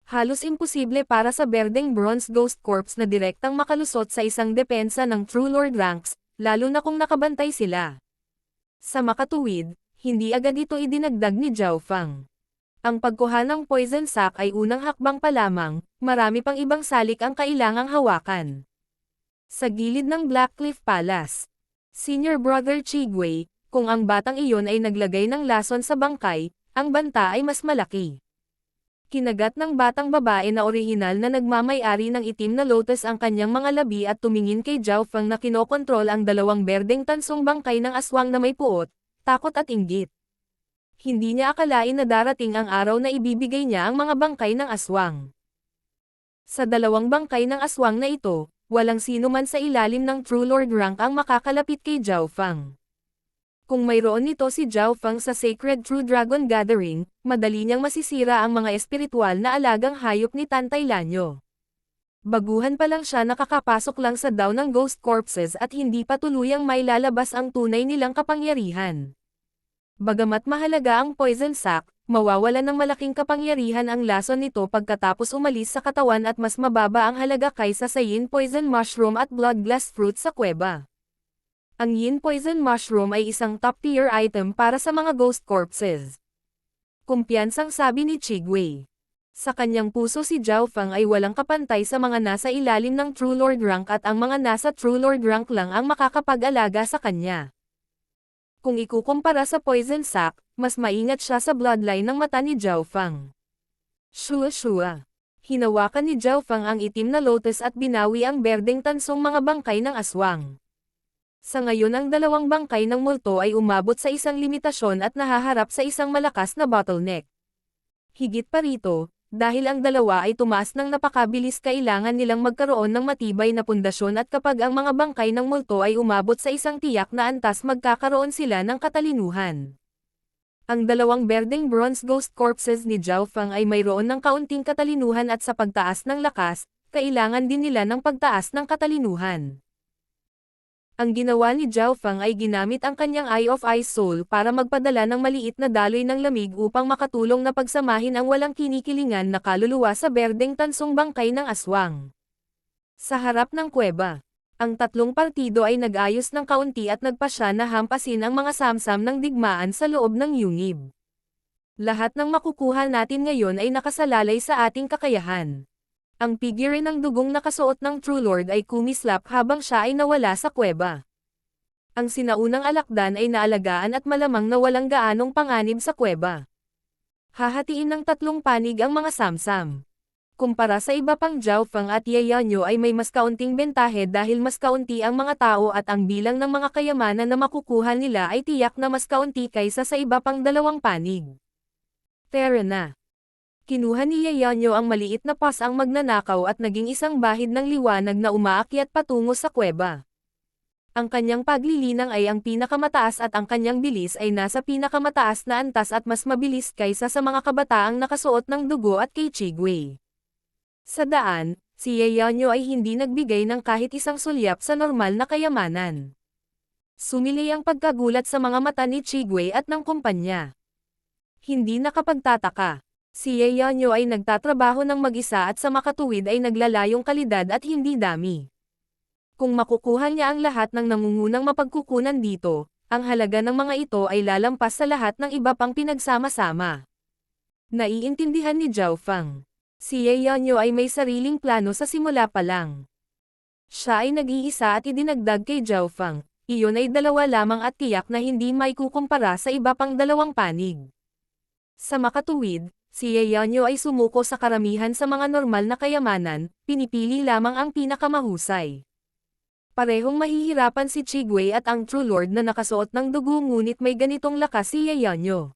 Halos imposible para sa berdeng Bronze Ghost Corps na direktang makalusot sa isang depensa ng True Lord ranks, lalo na kung nakabantay sila. Sa makatuwid, hindi agad ito idinagdag ni Zhao Fang. Ang pagkuha ng poison sac ay unang hakbang pa lamang, marami pang ibang salik ang kailangang hawakan. Sa gilid ng Blackcliff Palace, Senior Brother Chigwei, kung ang batang iyon ay naglagay ng lason sa bangkay, ang banta ay mas malaki. Kinagat ng batang babae na orihinal na nagmamay-ari ng itim na lotus ang kanyang mga labi at tumingin kay Zhao Fang na kinokontrol ang dalawang berdeng tansong bangkay ng aswang na may puot, takot at inggit. Hindi niya akalain na darating ang araw na ibibigay niya ang mga bangkay ng aswang. Sa dalawang bangkay ng aswang na ito, walang sino man sa ilalim ng True Lord rank ang makakalapit kay Zhao Fang. Kung mayroon nito si Zhao Fang sa Sacred True Dragon Gathering, madali niyang masisira ang mga espiritual na alagang hayop ni Tantay Lanyo. Baguhan pa lang siya nakakapasok lang sa daw ng Ghost Corpses at hindi pa tuluyang may lalabas ang tunay nilang kapangyarihan. Bagamat mahalaga ang poison sac, mawawalan ng malaking kapangyarihan ang lason nito pagkatapos umalis sa katawan at mas mababa ang halaga kaysa sa yin poison mushroom at blood glass fruit sa kuweba. Ang yin poison mushroom ay isang top-tier item para sa mga ghost corpses. Kumpiyansang sabi ni Chigwei. Sa kanyang puso si Zhao Fang ay walang kapantay sa mga nasa ilalim ng True Lord rank at ang mga nasa True Lord rank lang ang makakapag-alaga sa kanya. Kung ikukumpara sa poison sac, mas maingat siya sa bloodline ng mata ni Zhao Fang. Shua. Hinawakan ni Zhao Fang ang itim na lotus at binawi ang berdeng tansong mga bangkay ng aswang. Sa ngayon ang dalawang bangkay ng multo ay umabot sa isang limitasyon at nahaharap sa isang malakas na bottleneck. Higit pa rito, dahil ang dalawa ay tumaas ng napakabilis kailangan nilang magkaroon ng matibay na pundasyon at kapag ang mga bangkay ng multo ay umabot sa isang tiyak na antas magkakaroon sila ng katalinuhan. Ang dalawang berdeng Bronze Ghost Corpses ni Zhao Fang ay mayroon ng kaunting katalinuhan at sa pagtaas ng lakas, kailangan din nila ng pagtaas ng katalinuhan. Ang ginawa ni Zhao Fang ay ginamit ang kanyang Eye of Ice Soul para magpadala ng maliit na daloy ng lamig upang makatulong na pagsamahin ang walang kinikilingan na kaluluwa sa berdeng tansong bangkay ng aswang. Sa harap ng kuweba, ang tatlong partido ay nag-ayos ng kaunti at nagpasya na hampasin ang mga samsam ng digmaan sa loob ng yungib. Lahat ng makukuha natin ngayon ay nakasalalay sa ating kakayahan. Ang figure ng dugong nakasuot ng True Lord ay kumislap habang siya ay nawala sa kuweba. Ang sinaunang alakdan ay naalagaan at malamang na walang gaanong panganib sa kuweba. Hahatiin ng tatlong panig ang mga samsam. Kumpara sa iba pang Zhao Fang at Ye Yanyo ay may mas kaunting bentahe dahil mas kaunti ang mga tao at ang bilang ng mga kayamanan na makukuha nila ay tiyak na mas kaunti kaysa sa iba pang dalawang panig. Tara na. Kinuha ni Ye Yanyo ang maliit na pasang magnanakaw at naging isang bahid ng liwanag na umaakyat patungo sa kuweba. Ang kanyang paglilinang ay ang pinakamataas at ang kanyang bilis ay nasa pinakamataas na antas at mas mabilis kaysa sa mga kabataang nakasuot ng dugo at kay Chigwei. Sa daan, si Ye Yanyo ay hindi nagbigay ng kahit isang sulyap sa normal na kayamanan. Sumilay ang pagkagulat sa mga mata ni Chigwei at ng kumpanya. Hindi nakapagtataka. Si Ye Yanyo ay nagtatrabaho ng mag-isa at sa makatuwid ay naglalayong kalidad at hindi dami. Kung makukuha niya ang lahat ng nangungunang mapagkukunan dito, ang halaga ng mga ito ay lalampas sa lahat ng iba pang pinagsama-sama. Naiintindihan ni Zhao Fang. Si Ye Yanyo ay may sariling plano sa simula pa lang. Siya ay nag-iisa at idinagdag kay Zhao Fang, iyon ay dalawa lamang at tiyak na hindi maikukumpara sa iba pang dalawang panig. Sa makatuwid, si Ye Yanyo ay sumuko sa karamihan sa mga normal na kayamanan, pinipili lamang ang pinakamahusay. Parehong mahihirapan si Chigwei at ang True Lord na nakasuot ng dugo ngunit may ganitong lakas si Ye Yanyo.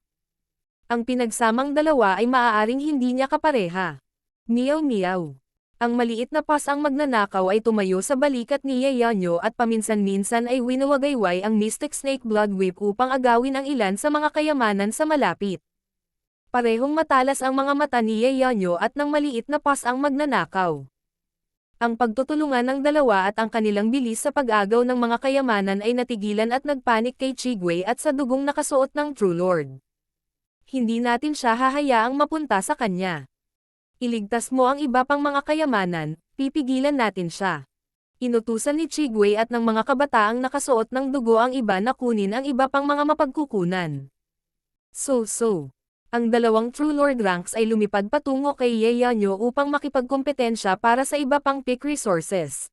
Ang pinagsamang dalawa ay maaaring hindi niya kapareha. Meow meow. Ang maliit na pas ang magnanakaw ay tumayo sa balikat ni Yeonyo at paminsan-minsan ay winawagayway ang Mystic Snake Blood Whip upang agawin ang ilan sa mga kayamanan sa malapit. Parehong matalas ang mga mata ni Yeonyo at ng maliit na pas ang magnanakaw. Ang pagtutulungan ng dalawa at ang kanilang bilis sa pag-agaw ng mga kayamanan ay natigilan at nagpanik kay Chigwei at sa dugong nakasuot ng True Lord. Hindi natin siya hahayaang mapunta sa kanya. Iligtas mo ang iba pang mga kayamanan, pipigilan natin siya. Inutusan ni Chigwei at ng mga kabataang nakasuot ng dugo ang iba na kunin ang iba pang mga mapagkukunan. So. Ang dalawang True Lord ranks ay lumipad patungo kay Yeonyo upang makipagkompetensya para sa iba pang peak resources.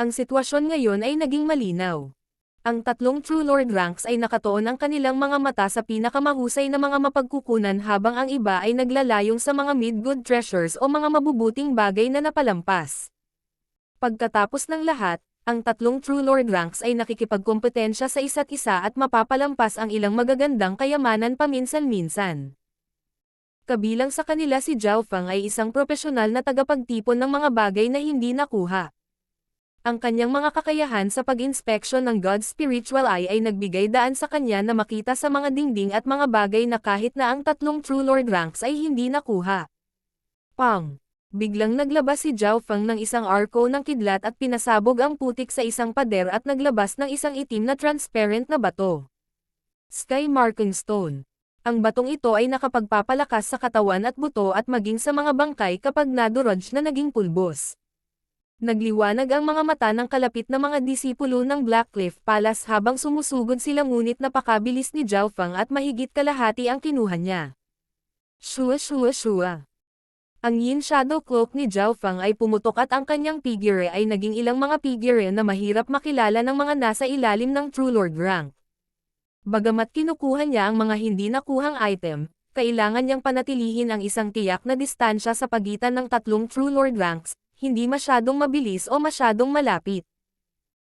Ang sitwasyon ngayon ay naging malinaw. Ang tatlong True Lord ranks ay nakatuon ang kanilang mga mata sa pinakamahusay na mga mapagkukunan habang ang iba ay naglalayong sa mga mid-good treasures o mga mabubuting bagay na napalampas. Pagkatapos ng lahat, ang tatlong True Lord ranks ay nakikipagkompetensya sa isa't isa at mapapalampas ang ilang magagandang kayamanan paminsan-minsan. Kabilang sa kanila si Zhao Feng ay isang propesyonal na tagapagtipon ng mga bagay na hindi nakuha. Ang kanyang mga kakayahan sa pag-inspeksyon ng God's Spiritual Eye ay nagbigay daan sa kanya na makita sa mga dingding at mga bagay na kahit na ang tatlong True Lord ranks ay hindi nakuha. Pang! Biglang naglabas si Zhao Feng ng isang arco ng kidlat at pinasabog ang putik sa isang pader at naglabas ng isang itim na transparent na bato. Sky Marking Stone. Ang batong ito ay nakapagpapalakas sa katawan at buto at maging sa mga bangkay kapag nadurog na naging pulbos. Nagliwanag ang mga mata ng kalapit na mga disipulo ng Blackcliff Palace habang sumusugod sila ngunit napakabilis ni Zhao Feng at mahigit kalahati ang kinuha niya. Shua. Ang Yin Shadow Cloak ni Zhao Feng ay pumutok at ang kanyang figure ay naging ilang mga figure na mahirap makilala ng mga nasa ilalim ng True Lord rank. Bagamat kinukuha niya ang mga hindi nakuhang item, kailangan niyang panatilihin ang isang tiyak na distansya sa pagitan ng tatlong True Lord ranks, hindi masyadong mabilis o masyadong malapit.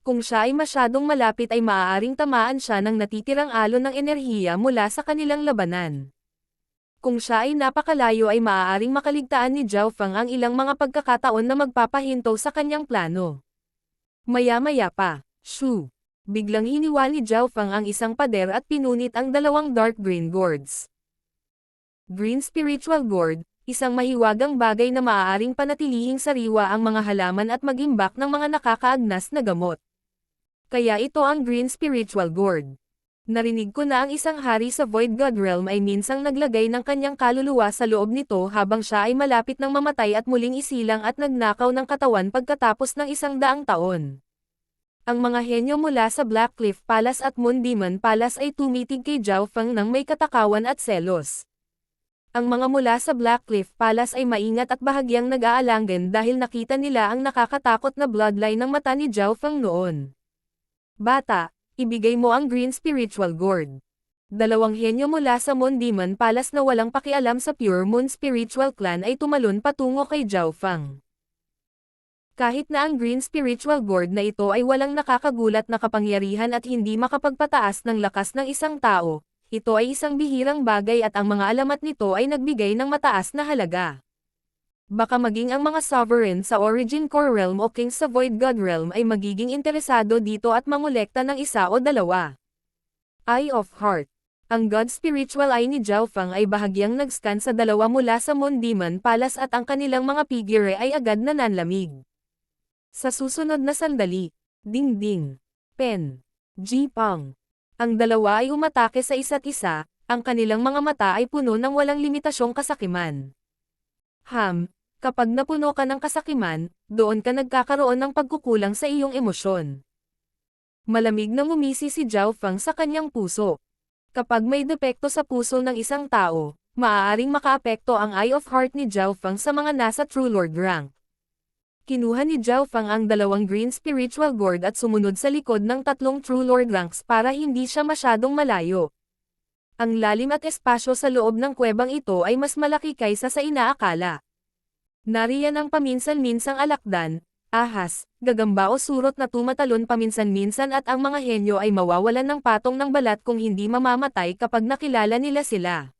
Kung siya ay masyadong malapit ay maaaring tamaan siya ng natitirang alon ng enerhiya mula sa kanilang labanan. Kung siya ay napakalayo ay maaaring makaligtaan ni Zhao Feng ang ilang mga pagkakataon na magpapahinto sa kanyang plano. Maya-maya pa, biglang hiniwa ni Zhao Feng ang isang pader at pinunit ang dalawang dark green gourds. Green Spiritual Gourd, isang mahiwagang bagay na maaaring panatilihing sariwa ang mga halaman at mag-imbak ng mga nakakaagnas na gamot. Kaya ito ang Green Spiritual Gourd. Narinig ko na ang isang hari sa Void God Realm ay minsang naglagay ng kanyang kaluluwa sa loob nito habang siya ay malapit ng mamatay at muling isilang at nagnakaw ng katawan pagkatapos ng 100 taon. Ang mga henyo mula sa Blackcliff Palace at Moon Demon Palace ay tumitig kay Zhao Feng ng may katakawan at selos. Ang mga mula sa Blackcliff Palace ay maingat at bahagyang nag-aalangan dahil nakita nila ang nakakatakot na bloodline ng mata ni Zhao Feng noon. Bata, ibigay mo ang Green Spiritual Gourd. Dalawang henyo mula sa Moon Demon Palace na walang pakialam sa Pure Moon Spiritual Clan ay tumalon patungo kay Zhao Feng. Kahit na ang Green Spiritual Gourd na ito ay walang nakakagulat na kapangyarihan at hindi makapagpataas ng lakas ng isang tao, ito ay isang bihirang bagay at ang mga alamat nito ay nagbigay ng mataas na halaga. Baka maging ang mga sovereign sa Origin Core Realm o Kings sa Void God Realm ay magiging interesado dito at mangolekta ng isa o dalawa. Eye of Heart. Ang God Spiritual Eye ni Zhao Feng ay bahagyang nag-scan sa dalawa mula sa Moon Demon Palace at ang kanilang mga figure ay agad na nanlamig. Sa susunod na sandali, ding-ding, pen, G-Pang. Ang dalawa ay umatake sa isa't isa, ang kanilang mga mata ay puno ng walang limitasyong kasakiman. Kapag napuno ka ng kasakiman, doon ka nagkakaroon ng pagkukulang sa iyong emosyon. Malamig na ngumisi si Zhao Feng sa kanyang puso. Kapag may depekto sa puso ng isang tao, maaaring makaapekto ang Eye of Heart ni Zhao Feng sa mga nasa True Lord rank. Kinuha ni Zhao Feng ang dalawang Green Spiritual Gourd at sumunod sa likod ng tatlong True Lord ranks para hindi siya masyadong malayo. Ang lalim at espasyo sa loob ng kuwebang ito ay mas malaki kaysa sa inaakala. Nariyan ang paminsan-minsang alakdan, ahas, gagamba o surot na tumatalon paminsan-minsan at ang mga henyo ay mawawalan ng patong ng balat kung hindi mamamatay kapag nakilala nila sila.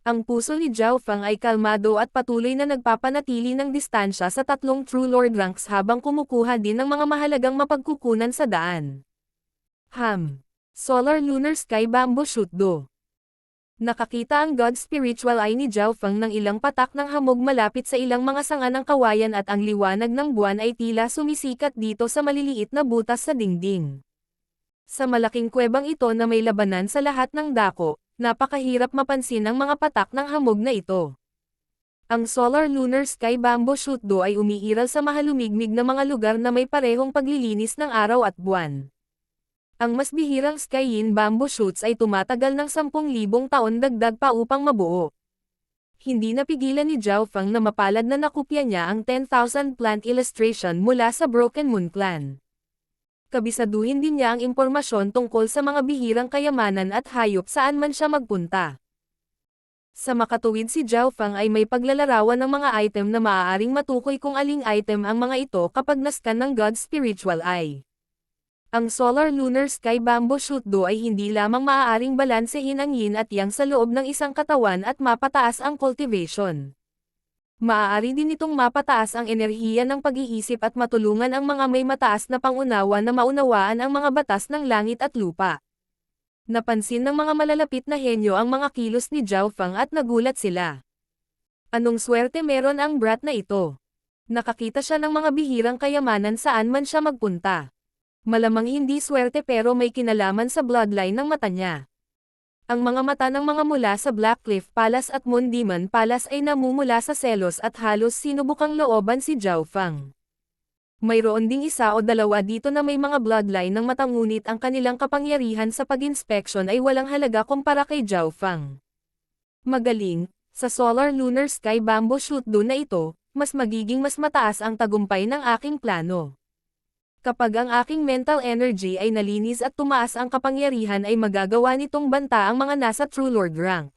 Ang puso ni Zhao Feng ay kalmado at patuloy na nagpapanatili ng distansya sa tatlong True Lord ranks habang kumukuha din ng mga mahalagang mapagkukunan sa daan. Solar Lunar Sky Bamboo Shoot Do. Nakakita ang God Spiritual Eye ni Zhao Feng ng ilang patak ng hamog malapit sa ilang mga sanga ng kawayan at ang liwanag ng buwan ay tila sumisikat dito sa maliliit na butas sa dingding. Sa malaking kuwebang ito na may labanan sa lahat ng dako, napakahirap mapansin ang mga patak ng hamog na ito. Ang Solar Lunar Sky Bamboo Shoot Do ay umiiral sa mahalumigmig na mga lugar na may parehong paglilinis ng araw at buwan. Ang mas bihirang Sky-Yin Bamboo Shoots ay tumatagal ng 10,000 taon dagdag pa upang mabuo. Hindi napigilan ni Zhao Feng na mapalad na nakopya niya ang 10,000 plant illustration mula sa Broken Moon Clan. Kabisaduhin din niya ang impormasyon tungkol sa mga bihirang kayamanan at hayop saan man siya magpunta. Sa makatuwid si Zhao Feng ay may paglalarawan ng mga item na maaaring matukoy kung aling item ang mga ito kapag nascan ng God Spiritual Eye. Ang Solar Lunar Sky Bamboo Shoot Do ay hindi lamang maaaring balansehin ang yin at yang sa loob ng isang katawan at mapataas ang cultivation. Maaari din itong mapataas ang enerhiya ng pag-iisip at matulungan ang mga may mataas na pangunawa na maunawaan ang mga batas ng langit at lupa. Napansin ng mga malalapit na henyo ang mga kilos ni Zhao Feng at nagulat sila. Anong swerte meron ang brat na ito? Nakakita siya ng mga bihirang kayamanan saan man siya magpunta. Malamang hindi swerte pero may kinalaman sa bloodline ng mata niya. Ang mga mata ng mga mula sa Blackcliff Palace at Moon Demon Palace ay namumula sa selos at halos sinubukang looban si Zhao Feng. Mayroon ding isa o dalawa dito na may mga bloodline ng mata ngunit ang kanilang kapangyarihan sa pag-inspeksyon ay walang halaga kumpara kay Zhao Feng. Magaling, sa Solar Lunar Sky Bamboo Shoot Do na ito, mas mataas ang tagumpay ng aking plano. Kapag ang aking mental energy ay nalinis at tumaas ang kapangyarihan ay magagawa nitong banta ang mga nasa True Lord rank.